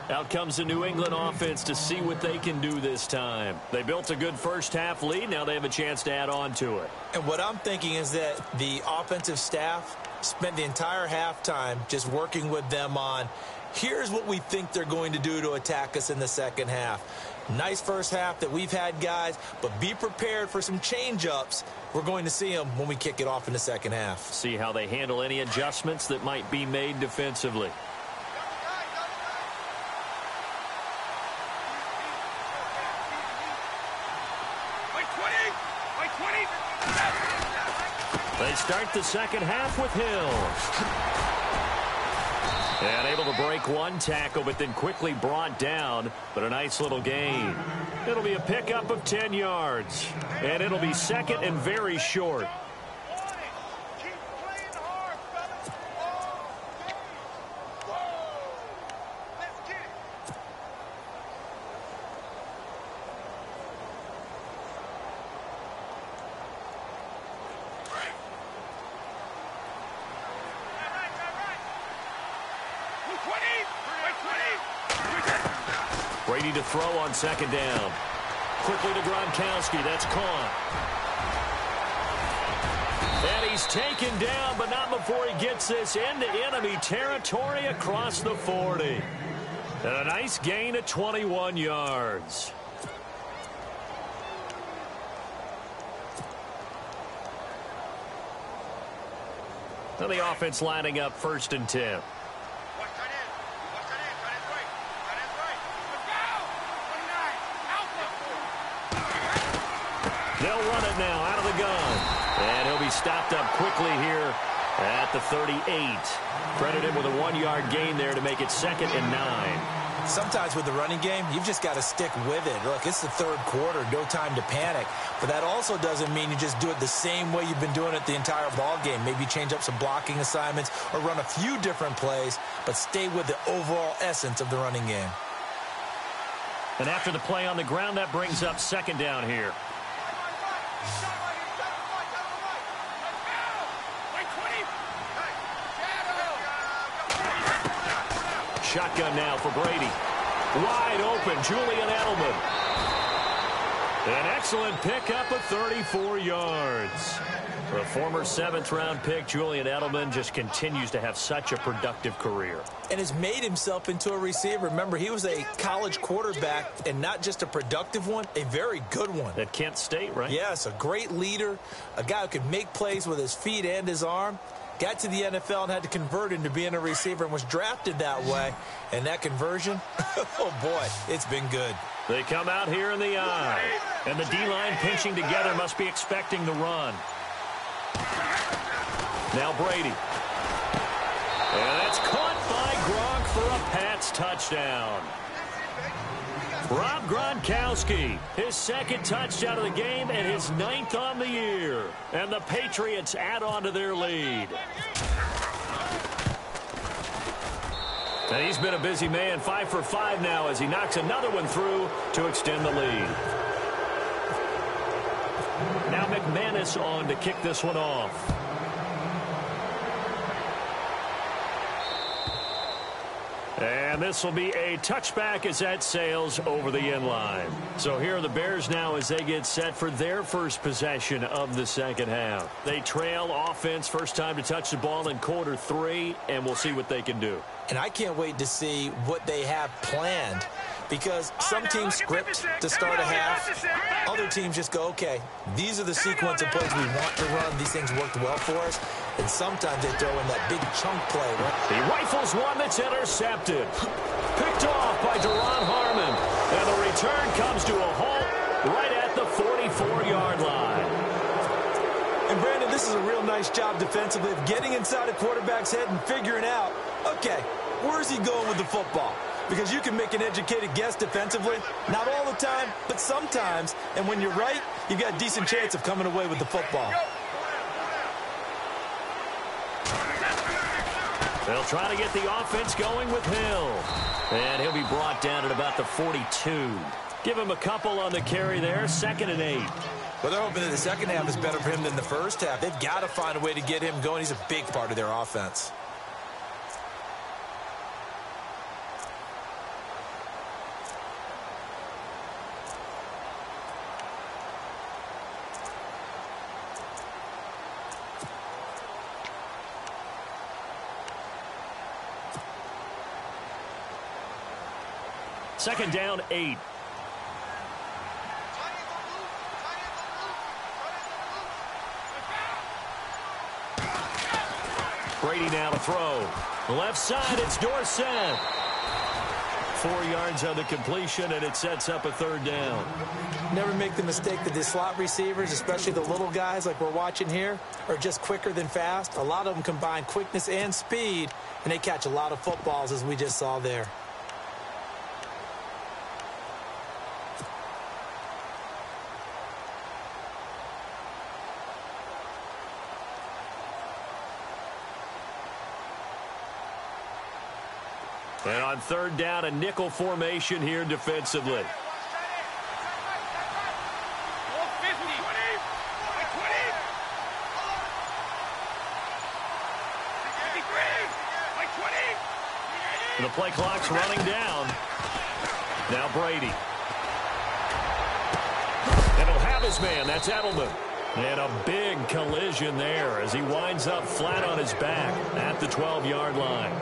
A: Out comes the New England offense to see what they can do this time. They built a good first-half lead. Now they have a chance to add on to it.
B: And what I'm thinking is that the offensive staff spent the entire halftime just working with them on, here's what we think they're going to do to attack us in the second half. Nice first half that we've had, guys, but be prepared for some change-ups. We're going to see them when we kick it off in the second half.
A: See how they handle any adjustments that might be made defensively. They start the second half with Hill. And able to break one tackle, but then quickly brought down. But a nice little gain. It'll be a pickup of 10 yards. And it'll be second and very short. Brady to throw on second down. Quickly to Gronkowski. That's caught. And he's taken down, but not before he gets this into enemy territory across the 40. And a nice gain of 21 yards. Now the offense lining up 1st and 10. They'll run it now out of the gun. And he'll be stopped up quickly here at the 38. Credited with a 1-yard gain there to make it 2nd and 9.
B: Sometimes with the running game, you've just got to stick with it. Look, it's the third quarter, no time to panic. But that also doesn't mean you just do it the same way you've been doing it the entire ball game. Maybe change up some blocking assignments or run a few different plays, but stay with the overall essence of the running game.
A: And after the play on the ground, that brings up 2nd down here. Shotgun now for Brady. Wide open, Julian Edelman. An excellent pickup of 34 yards. The former 7th-round pick, Julian Edelman, just continues to have such a productive career.
B: And has made himself into a receiver. Remember, he was a college quarterback, and not just a productive one, a very good one.
A: At Kent State, right?
B: Yes, a great leader, a guy who could make plays with his feet and his arm. got to the NFL and had to convert into being a receiver and was drafted that way. And that conversion, oh boy, it's been good.
A: They come out here in the eye. And the D-line pinching together must be expecting the run. Now Brady. And that's caught by Gronk for a Pats touchdown. Rob Gronkowski, his second touchdown of the game and his 9th on the year. And the Patriots add on to their lead. And he's been a busy man, 5 for 5 now as he knocks another one through to extend the lead. Now McManus on to kick this one off. And this will be a touchback as that sails over the end line. So here are the Bears now as they get set for their first possession of the second half. They trail offense, first time to touch the ball in quarter 3, and we'll see what they can do.
B: And I can't wait to see what they have planned, because some teams script to start a half. Other teams just go, okay, these are the sequence of plays we want to run. These things worked well for us. And sometimes they throw in that big chunk play.
A: He rifles one that's intercepted. Picked off by Duron Harmon. And the return comes to a halt right at the 44-yard line.
B: And Brandon, this is a real nice job defensively of getting inside a quarterback's head and figuring out, okay, where's he going with the football? Because you can make an educated guess defensively. Not all the time, but sometimes. And when you're right, you've got a decent chance of coming away with the football.
A: They'll try to get the offense going with Hill. And he'll be brought down at about the 42. Give him a couple on the carry there, 2nd and 8.
B: Well, they're hoping that the second half is better for him than the first half. They've got to find a way to get him going. He's a big part of their offense.
A: Second down, 8. Brady now to throw. Left side, it's Dorsett. 4 yards on the completion, and it sets up a 3rd down.
B: Never make the mistake that the slot receivers, especially the little guys like we're watching here, are just quicker than fast. A lot of them combine quickness and speed, and they catch a lot of footballs, as we just saw there.
A: And on 3rd down, a nickel formation here defensively. The play clock's running down. Now Brady. And he'll have his man. That's Edelman. And a big collision there as he winds up flat on his back at the 12-yard line.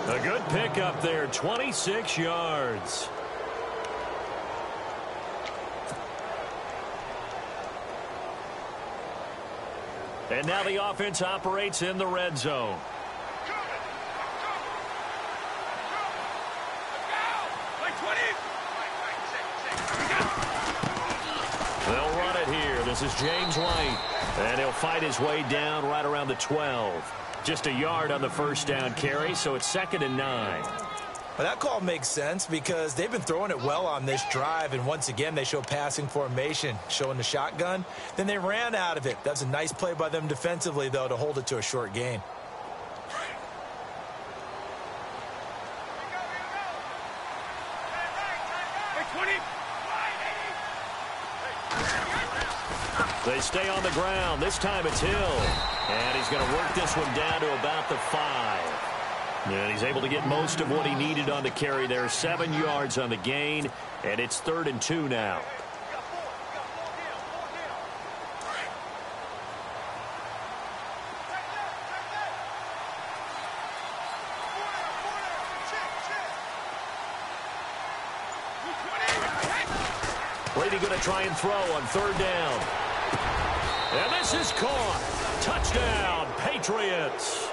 A: A good pickup there, 26 yards. And now the offense operates in the red zone. They'll run it here. This is James White. And he'll fight his way down right around the 12. Just a yard on the first down carry, so it's 2nd and 9.
B: Well, that call makes sense because they've been throwing it well on this drive, and once again they show passing formation, showing the shotgun. Then they ran out of it. That's a nice play by them defensively, though, to hold it to a short gain.
A: They stay on the ground. This time it's Hill. And he's going to work this one down to about the 5. And he's able to get most of what he needed on the carry there. 7 yards on the gain. And it's 3rd and 2 now. Brady going to try and throw on 3rd down. And this is caught. Touchdown, Patriots. Patriots.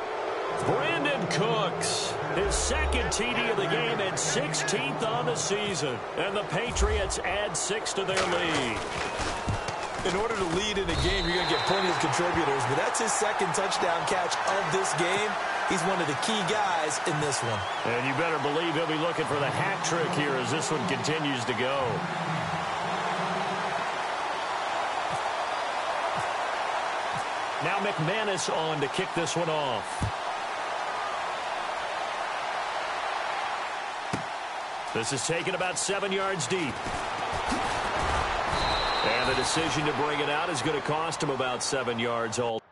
A: Brandon Cooks, his second TD of the game and 16th on the season. And the Patriots add 6 to their lead.
B: In order to lead in a game, you're going to get plenty of contributors, but that's his second touchdown catch of this game. He's one of the key guys in this one.
A: And you better believe he'll be looking for the hat trick here as this one continues to go. Now McManus on to kick this one off. This is taken about 7 yards deep. And the decision to bring it out is going to cost him about 7 yards all.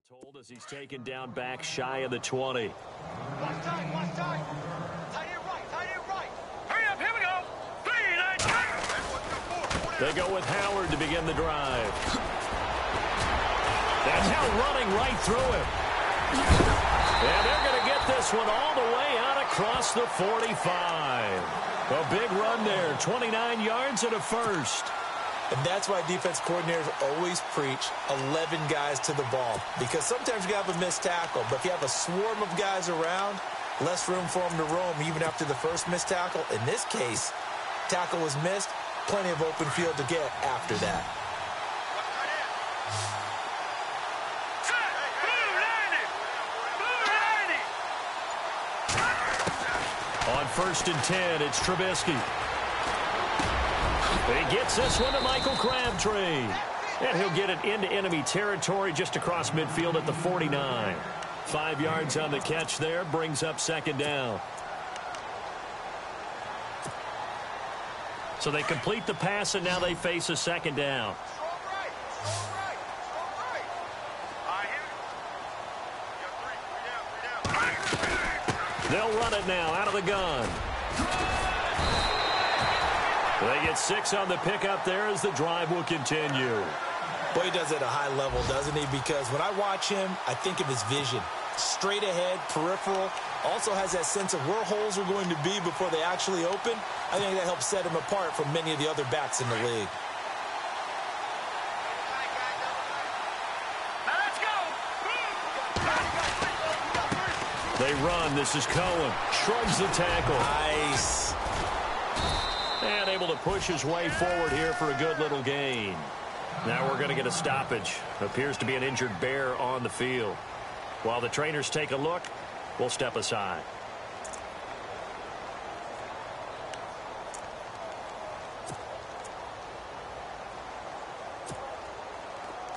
A: Told as he's taken down back shy of the 20.
C: Watch time, watch time. Tight end right, tight end right. Hurry up, here we go. 3, 9, 10.
A: They go with Howard to begin the drive. That's how running right through him. And they're going to get this one all the way out across the 45. A big run there, 29 yards and a first.
B: And that's why defense coordinators always preach 11 guys to the ball. Because sometimes you have a missed tackle, but if you have a swarm of guys around, less room for them to roam even after the first missed tackle. In this case, tackle was missed, plenty of open field to get after that.
A: On 1st and 10, it's Trubisky. He gets this one to Michael Crabtree. And he'll get it into enemy territory just across midfield at the 49. 5 yards on the catch there, brings up 2nd down. So they complete the pass, and now they face a 2nd down. They'll run it now out of the gun. They get 6 on the pickup there as the drive will continue.
B: Boy, he does it at a high level, doesn't he? Because when I watch him, I think of his vision. Straight ahead, peripheral. Also has that sense of where holes are going to be before they actually open. I think that helps set him apart from many of the other backs in the league.
A: They run. This is Cohen. Shrugs the tackle.
B: Nice.
A: And able to push his way forward here for a good little gain. Now we're going to get a stoppage. Appears to be an injured Bear on the field. While the trainers take a look, we'll step aside.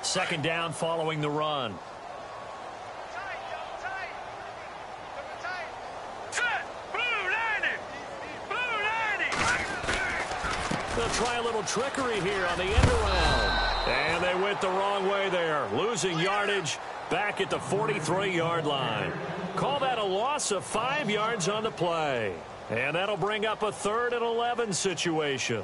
A: Second down following the run. They'll try a little trickery here on the end around. And they went the wrong way there. Losing yardage back at the 43-yard line. Call that a loss of 5 yards on the play. And that'll bring up a 3rd and 11 situation.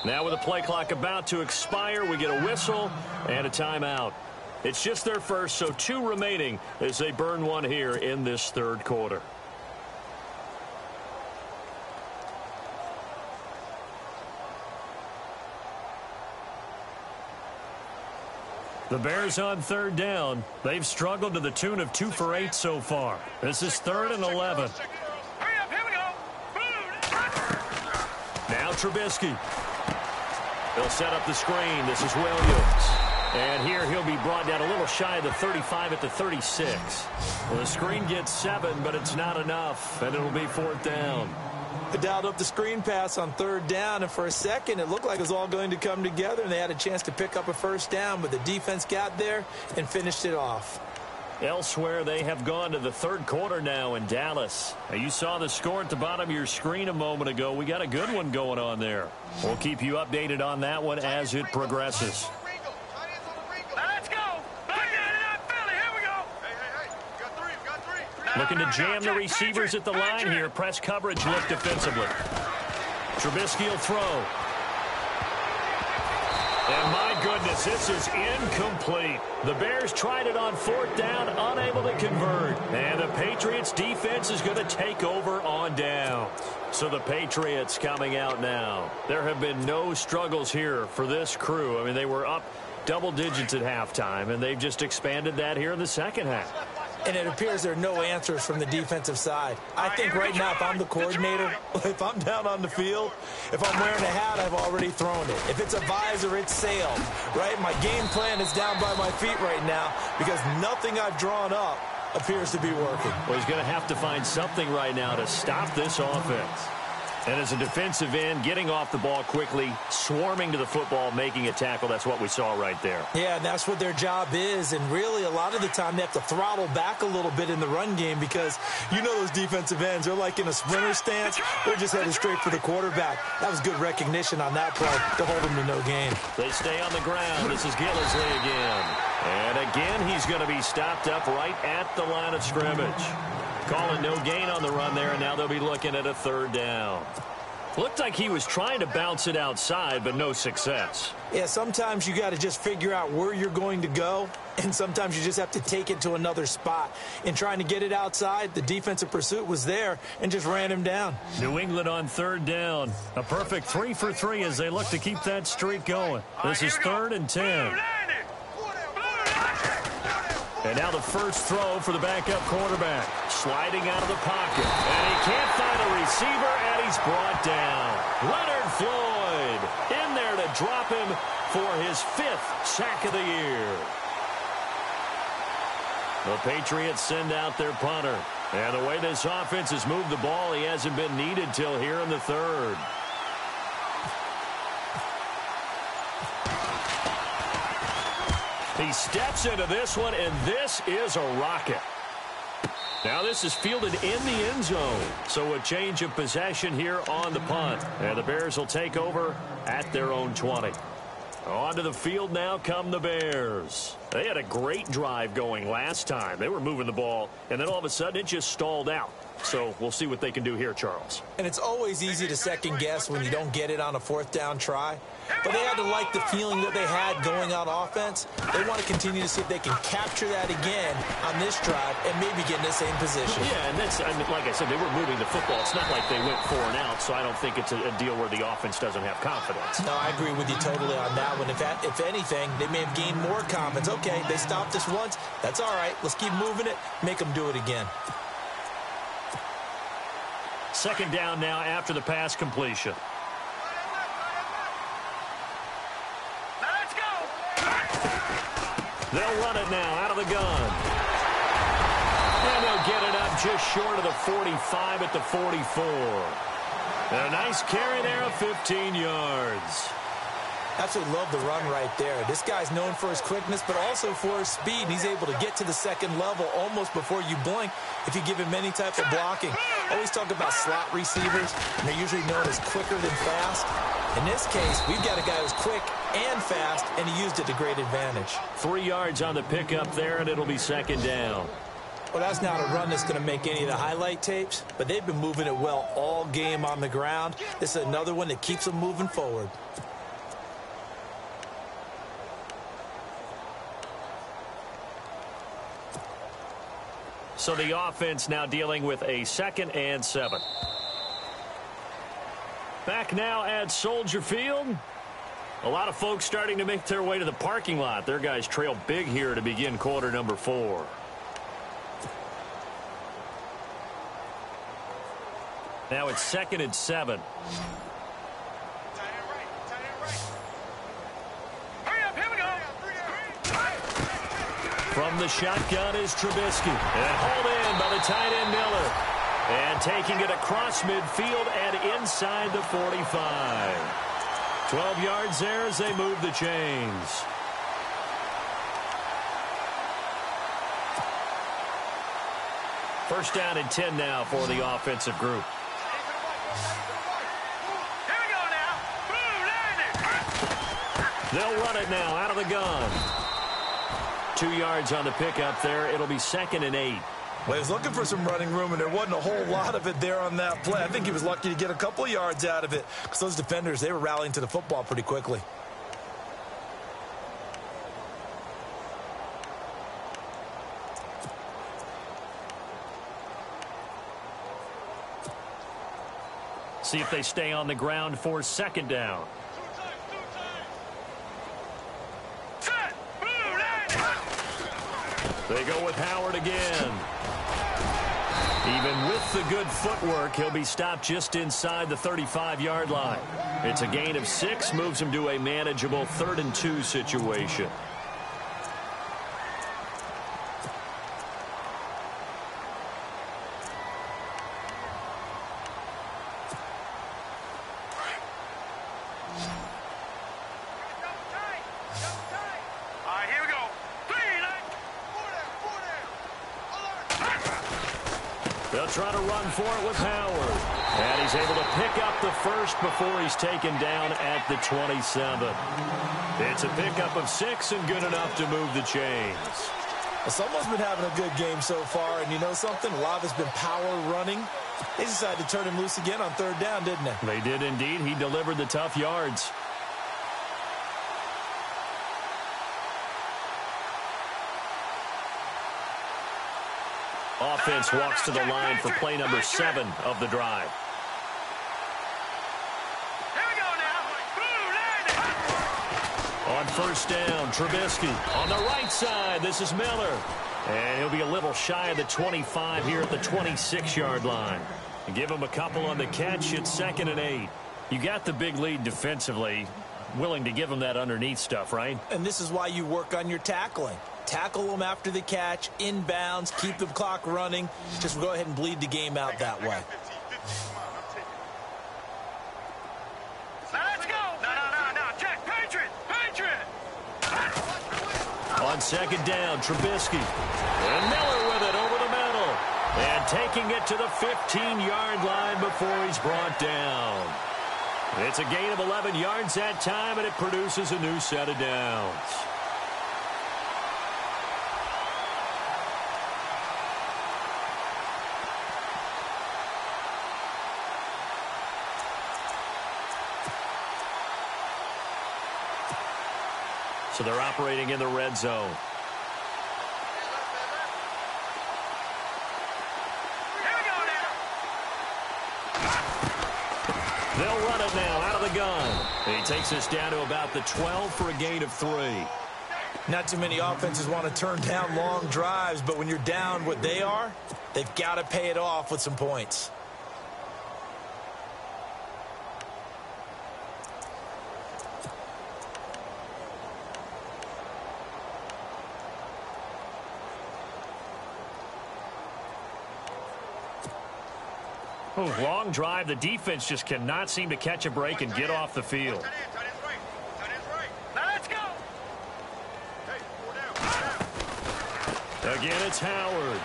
A: Now with the play clock about to expire, we get a whistle and a timeout. It's just their first, so 2 remaining as they burn one here in this third quarter. The Bears on third down. They've struggled to the tune of 2 for 8 so far. This is 3rd and 11.
C: Hurry up, here we go.
A: Now Trubisky. They'll set up the screen. This is Williams. And here he'll be brought down a little shy of the 35 at the 36. Well, the screen gets 7, but it's not enough, and it'll be 4th down.
B: They dialed up the screen pass on 3rd down, and for a second it looked like it was all going to come together, and they had a chance to pick up a 1st down, but the defense got there and finished it off.
A: Elsewhere, they have gone to the third quarter now in Dallas. Now, you saw the score at the bottom of your screen a moment ago. We got a good one going on there. We'll keep you updated on that one as it progresses.
C: Let's go. Back in it up, Philly. Here we go. Hey. Got three.
A: Looking to jam the receivers at the line here. Press coverage look defensively. Trubisky will throw. And my goodness, this is incomplete. The Bears tried it on 4th down, unable to convert. And the Patriots defense is going to take over on down. So the Patriots coming out now. There have been no struggles here for this crew. I mean, they were up double digits at halftime, and they've just expanded that here in the second half.
B: And it appears there are no answers from the defensive side. I think right now, if I'm the coordinator, if I'm down on the field, if I'm wearing a hat, I've already thrown it. If it's a visor, it's sailed, right? My game plan is down by my feet right now because nothing I've drawn up appears to be working.
A: Well, he's going to have to find something right now to stop this offense. And as a defensive end, getting off the ball quickly, swarming to the football, making a tackle, that's what we saw right there.
B: Yeah, and that's what their job is. And really, a lot of the time, they have to throttle back a little bit in the run game because you know those defensive ends, they're like in a sprinter stance. They're just headed straight for the quarterback. That was good recognition on that play to hold them to no gain.
A: They stay on the ground. This is Gillisley again. And again, he's going to be stopped up right at the line of scrimmage. Calling no gain on the run there, and now they'll be looking at a 3rd down. Looked like he was trying to bounce it outside, but no success.
B: Yeah, sometimes you got to just figure out where you're going to go, and sometimes you just have to take it to another spot. In trying to get it outside, the defensive pursuit was there and just ran him down.
A: New England on 3rd down. A perfect 3 for 3 as they look to keep that streak going. This is 3rd and 10. And now the first throw for the backup quarterback. Sliding out of the pocket. And he can't find a receiver, and he's brought down. Leonard Floyd in there to drop him for his 5th sack of the year. The Patriots send out their punter. And the way this offense has moved the ball, he hasn't been needed till here in the 3rd. He steps into this one, and this is a rocket. Now this is fielded in the end zone. So a change of possession here on the punt. And the Bears will take over at their own 20. Onto the field now come the Bears. They had a great drive going last time. They were moving the ball, and then all of a sudden it just stalled out. So we'll see what they can do here, Charles.
B: And it's always easy to second guess when you don't get it on a 4th down try. But they had to like the feeling that they had going on offense. They want to continue to see if they can capture that again on this drive and maybe get in the same position.
A: Yeah, and that's, I mean, like I said, they were moving the football. It's not like they went 4 and out, so I don't think it's a deal where the offense doesn't have confidence.
B: No, I agree with you totally on that one. If anything, they may have gained more confidence. Okay, they stopped us once. That's all right. Let's keep moving it. Make them do it again.
A: 2nd down now after the pass completion.
C: Let's go.
A: They'll run it now out of the gun. And they'll get it up just short of the 45 at the 44. And a nice carry there of 15 yards.
B: Absolutely love the run right there. This guy's known for his quickness, but also for his speed. He's able to get to the 2nd level almost before you blink if you give him any type of blocking. Always talk about slot receivers, and they're usually known as quicker than fast. In this case, we've got a guy who's quick and fast, and he used it to great advantage.
A: 3 yards on the pickup there, and it'll be 2nd down.
B: Well, that's not a run that's going to make any of the highlight tapes, but they've been moving it well all game on the ground. This is another one that keeps them moving forward.
A: So the offense now dealing with a 2nd and 7. Back now at Soldier Field. A lot of folks starting to make their way to the parking lot. Their guys trail big here to begin quarter number 4. Now it's 2nd and 7. From the shotgun is Trubisky. And hauled in by the tight end Miller. And taking it across midfield and inside the 45. 12 yards there as they move the chains. First down and 10 now for the offensive group.
C: Here we go now. Boom,
A: They'll run it now out of the gun. 2 yards on the pickup there. It'll be 2nd and 8.
B: Well, he was looking for some running room, and there wasn't a whole lot of it there on that play. I think he was lucky to get a couple yards out of it because those defenders, they were rallying to the football pretty quickly.
A: See if they stay on the ground for 2nd down. They go with Howard again. Even with the good footwork, he'll be stopped just inside the 35-yard line. It's a gain of 6, moves him to a manageable 3rd and 2 situation. They'll try to run for it with Howard. And he's able to pick up the first before he's taken down at the 27. It's a pickup of 6 and good enough to move the chains.
B: Well, someone's been having a good game so far, and you know something? A lot of it's been power running. They decided to turn him loose again on 3rd down, didn't they?
A: They did indeed. He delivered the tough yards. Offense walks to the line for play number 7 of the drive.
C: Here we go now.
A: On 1st down, Trubisky. On the right side, this is Miller. And he'll be a little shy of the 25 here at the 26-yard line. Give him a couple on the catch. It's 2nd and 8. You got the big lead defensively. Willing to give him that underneath stuff, right?
B: And this is why you work on your tackling. Tackle them after the catch, inbounds, keep the clock running. Just go ahead and bleed the game out that way.
C: Let's go. No. Check. Patriot.
A: On 2nd down, Trubisky. And Miller with it over the middle. And taking it to the 15-yard line before he's brought down. It's a gain of 11 yards that time, and it produces a new set of downs. So they're operating in the red zone. They'll run it now out of the gun. He takes us down to about the 12 for a gain of 3.
B: Not too many offenses want to turn down long drives, but when you're down what they are, they've got to pay it off with some points.
A: Oh, long drive. The defense just cannot seem to catch a break and get off the field.
C: Let's go.
A: Again, it's Howard.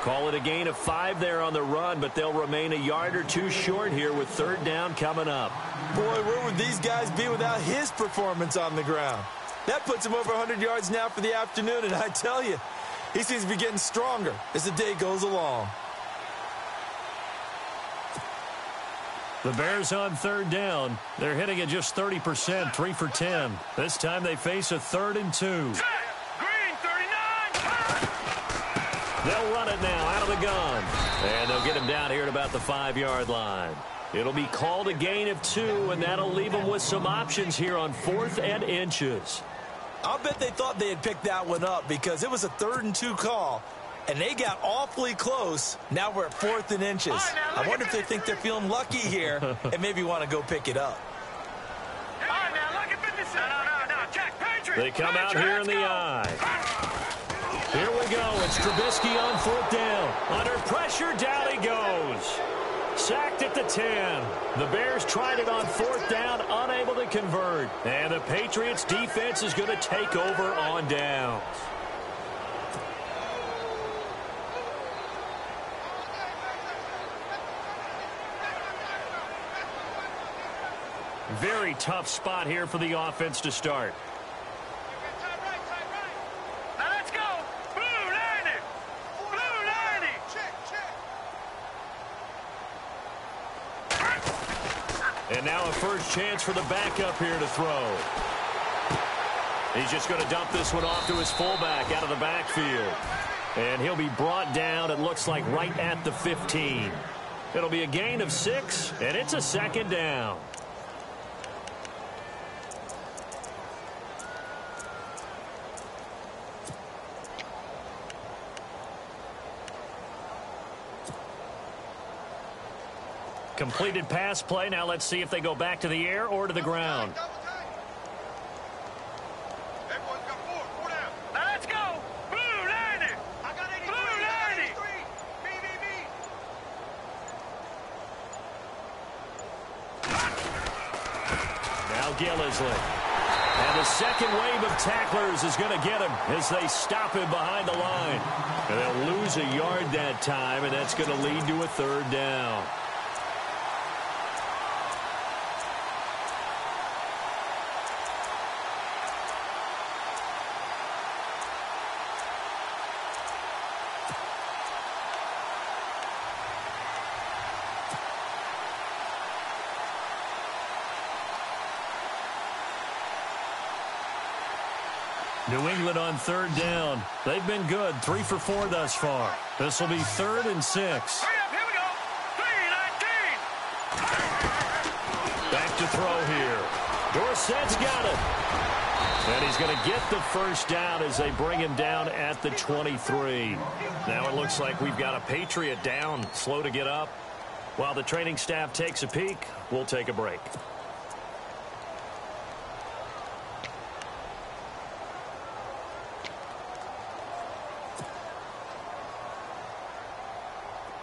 A: Call it a gain of 5 there on the run, but they'll remain a yard or 2 short here with 3rd down coming up.
B: Boy, where would these guys be without his performance on the ground? That puts him over 100 yards now for the afternoon, and I tell you, he seems to be getting stronger as the day goes along.
A: The Bears on 3rd down. They're hitting at just 30%, 3 for 10. This time they face a 3rd and 2.
C: Green 39.
A: They'll run it now out of the gun. And they'll get him down here at about the 5-yard line. It'll be called a gain of 2, and that'll leave them with some options here on 4th and inches.
B: I'll bet they thought they had picked that one up because it was a 3rd and 2 call, and they got awfully close. Now we're at 4th and inches. I wonder if they think they're feeling lucky here and maybe want to go pick it up.
C: All right, now, look at 56. No, check, Patriots.
A: They come out here in the eye. Here we go. It's Trubisky on 4th down. Under pressure, down he goes. Sacked at the 10. The Bears tried it on 4th down, unable to convert. And the Patriots defense is going to take over on downs. Very tough spot here for the offense to start.
C: Now let's go. Blue 90. Blue 90. Check.
A: And now a first chance for the backup here to throw. He's just going to dump this one off to his fullback out of the backfield. And he'll be brought down, it looks like, right at the 15. It'll be a gain of 6, and it's a 2nd down. Completed pass play. Now let's see if they go back to the air or to the ground.
C: Everyone's got 4 down. Now let's go. Blue 90. I got 83. Blue 90. Me.
A: Now Gillisley. And the second wave of tacklers is going to get him as they stop him behind the line. And they'll lose a yard that time, and that's going to lead to a 3rd down. New England on 3rd down. They've been good, 3 for 4 thus far. This will be 3rd and 6.
C: Hurry up, here we go. 3-19.
A: Back to throw here. Dorsett's got it. And he's going to get the first down as they bring him down at the 23. Now it looks like we've got a Patriot down, slow to get up. While the training staff takes a peek, we'll take a break.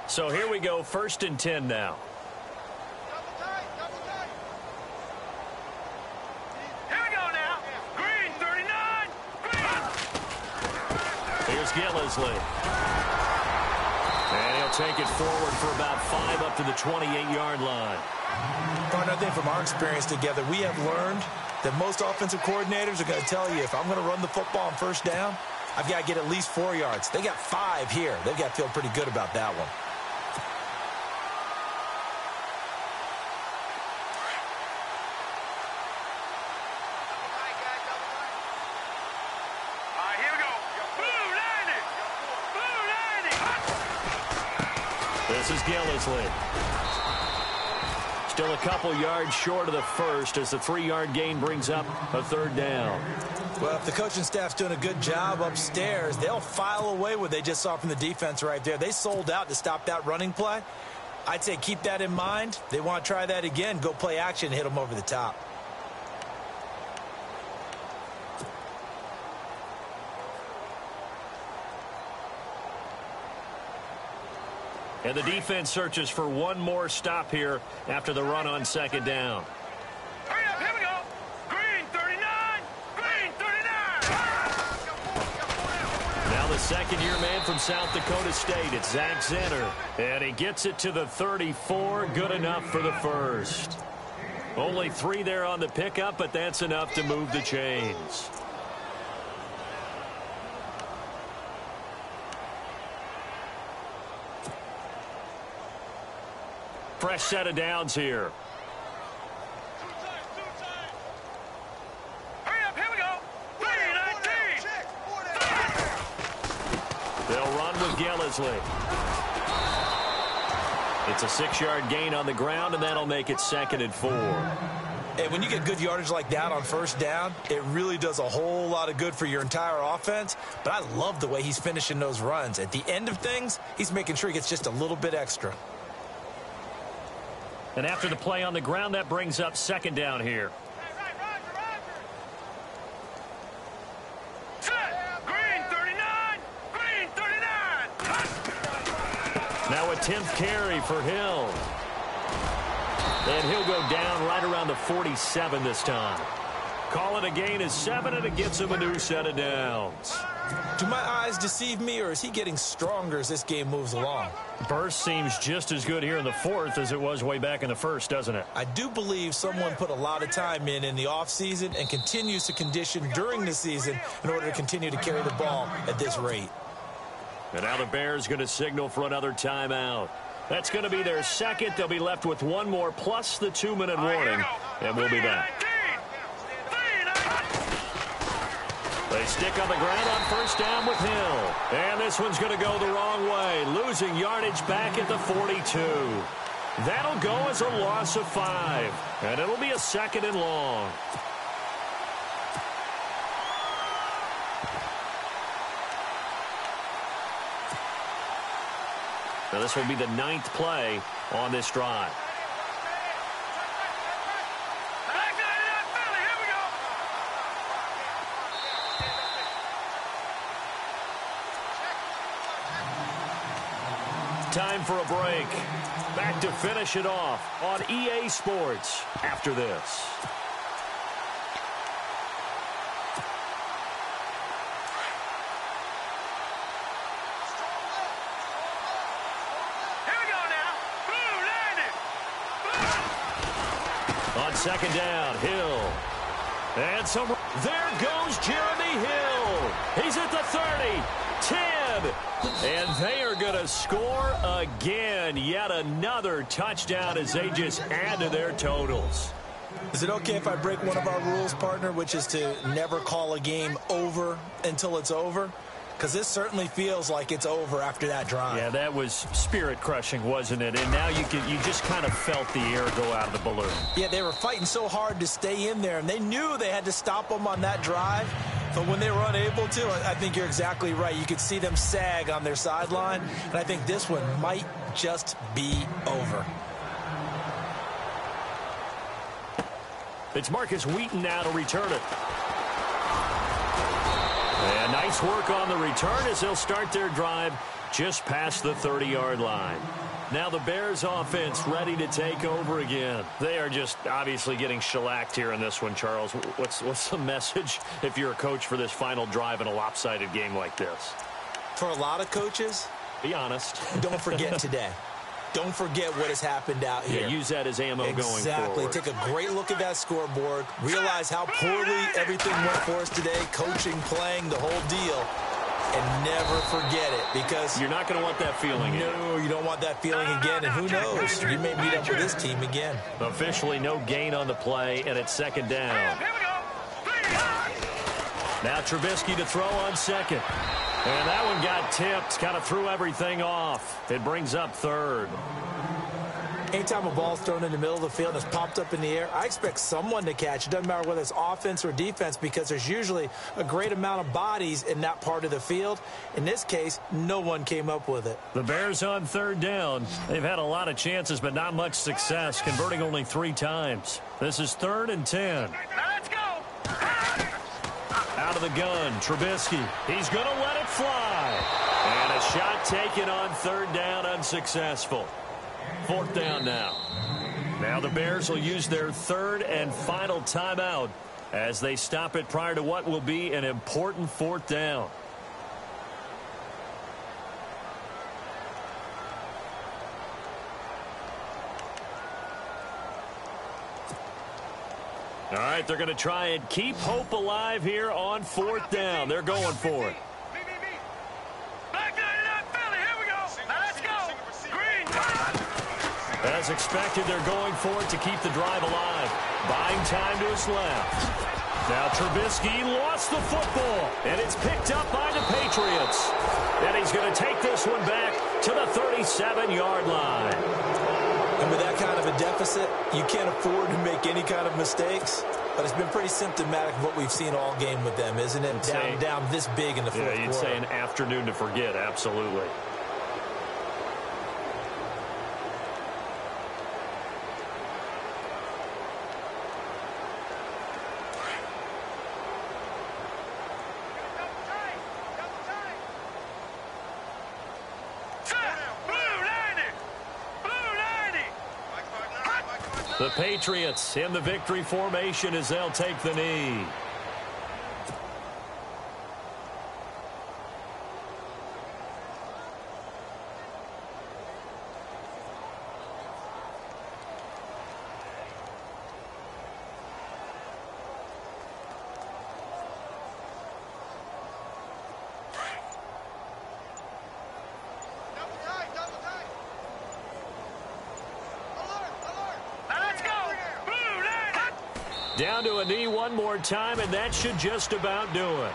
A: So here we go, 1st and 10 now.
C: Double tight. Here we go now. Green 39. Green.
A: Here's Gillisley. And he'll take it forward for about 5 up to the 28-yard line.
B: Partner, I think from our experience together, we have learned that most offensive coordinators are going to tell you, if I'm going to run the football on 1st down, I've got to get at least 4 yards. They got 5 here. They've got to feel pretty good about that one.
A: This is Gillisley. Still a couple yards short of the first as the 3-yard gain brings up a 3rd down.
B: Well, if the coaching staff's doing a good job upstairs, they'll file away what they just saw from the defense right there. They sold out to stop that running play. I'd say keep that in mind. They want to try that again. Go play action, hit them over the top.
A: And the defense searches for one more stop here after the run on 2nd down.
C: Hurry up, here we go. Green 39. Green 39.
A: Now the second-year man from South Dakota State. It's Zach Zenner. And he gets it to the 34. Good enough for the first. Only 3 there on the pickup, but that's enough to move the chains. Fresh set of downs here.
C: Hurry up, here we go. 3-19.
A: They'll run with Gillisley. It's a 6-yard gain on the ground, and that'll make it 2nd and 4.
B: And when you get good yardage like that on first down, it really does a whole lot of good for your entire offense. But I love the way he's finishing those runs. At the end of things, he's making sure he gets just a little bit extra.
A: And after the play on the ground, that brings up 2nd down here. Now a 10th carry for Hill. And he'll go down right around the 47 this time. Call it a gain of 7, and it gets him a new set of downs.
B: Do my eyes deceive me, or is he getting stronger as this game moves along?
D: Burst seems just as good here in the 4th as it was way back in the 1st, doesn't it?
B: I do believe someone put a lot of time in the offseason and continues to condition during the season in order to continue to carry the ball at this rate.
A: And now the Bears going to signal for another timeout. That's going to be their 2nd. They'll be left with 1 more plus the 2-minute warning. And we'll be back. They stick on the ground on first down with Hill. And this one's going to go the wrong way. Losing yardage back at the 42. That'll go as a loss of 5. And it'll be a 2nd and long. Now this will be the 9th play on this drive. Time for a break. Back to finish it off on EA Sports after this. On 2nd down, Hill. And there goes Jeremy Hill. He's at the 30, 10. And they are going to score again. Yet another touchdown as they just add to their totals.
B: Is it okay if I break one of our rules, partner, which is to never call a game over until it's over? Because this certainly feels like it's over after that drive.
D: Yeah, that was spirit-crushing, wasn't it? And now you just kind of felt the air go out of the balloon.
B: Yeah, they were fighting so hard to stay in there, and they knew they had to stop them on that drive. But when they were unable to, I think you're exactly right. You could see them sag on their sideline, and I think this one might just be over.
A: It's Marcus Wheaton now to return it. And nice work on the return as they'll start their drive just past the 30-yard line. Now the Bears offense ready to take over again. They are just obviously getting shellacked here in this one, Charles. What's the message if you're a coach for this final drive in a lopsided game like this?
B: For a lot of coaches,
A: be honest.
B: Don't forget today. Don't forget what has happened out here.
A: Yeah, use that as ammo going forward.
B: Exactly. Take a great look at that scoreboard. Realize how poorly everything went for us today. Coaching, playing, the whole deal. And never forget it, because
A: you're not going to want that feeling again.
B: No, you don't want that feeling again. And who knows? You may meet up with this team again.
A: Officially no gain on the play, and it's 2nd down. Now Trubisky to throw on 2nd. And that one got tipped, kind of threw everything off. It brings up 3rd.
B: Anytime a ball's thrown in the middle of the field and it's popped up in the air, I expect someone to catch. It doesn't matter whether it's offense or defense, because there's usually a great amount of bodies in that part of the field. In this case, no one came up with it.
D: The Bears on 3rd down. They've had a lot of chances, but not much success, converting only 3 times. This is 3rd and 10.
C: Let's go.
A: Out of the gun, Trubisky. He's going to let it fly. And a shot taken on 3rd down, unsuccessful. 4th down now. Now the Bears will use their 3rd and final timeout as they stop it prior to what will be an important 4th down. All right, they're going to try and keep hope alive here on 4th down. They're going for it. As expected, they're going for it to keep the drive alive. Buying time to his left. Now Trubisky lost the football, and it's picked up by the Patriots. And he's going to take this one back to the 37-yard line.
B: And with that kind of a deficit, you can't afford to make any kind of mistakes. But it's been pretty symptomatic of what we've seen all game with them, isn't it? Down this big in the fourth quarter.
A: Yeah, you'd say an afternoon to forget, absolutely. The Patriots in the victory formation as they'll take the knee. Down to a knee one more time, and that should just about do it.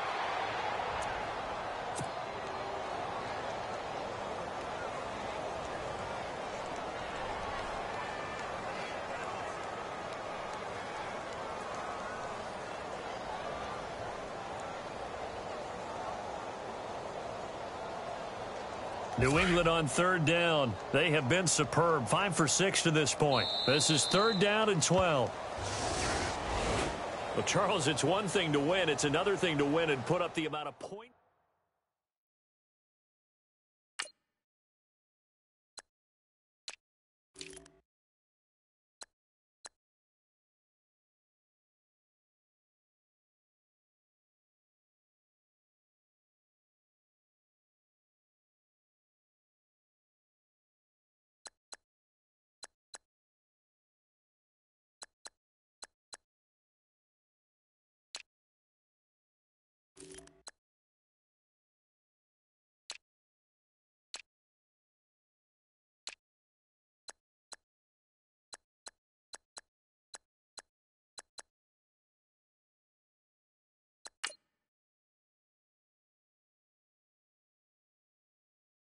A: New England on third down. They have been superb. 5 for 6 to this point. This is 3rd down and 12. Well, Charles, it's one thing to win. It's another thing to win and put up the amount of points.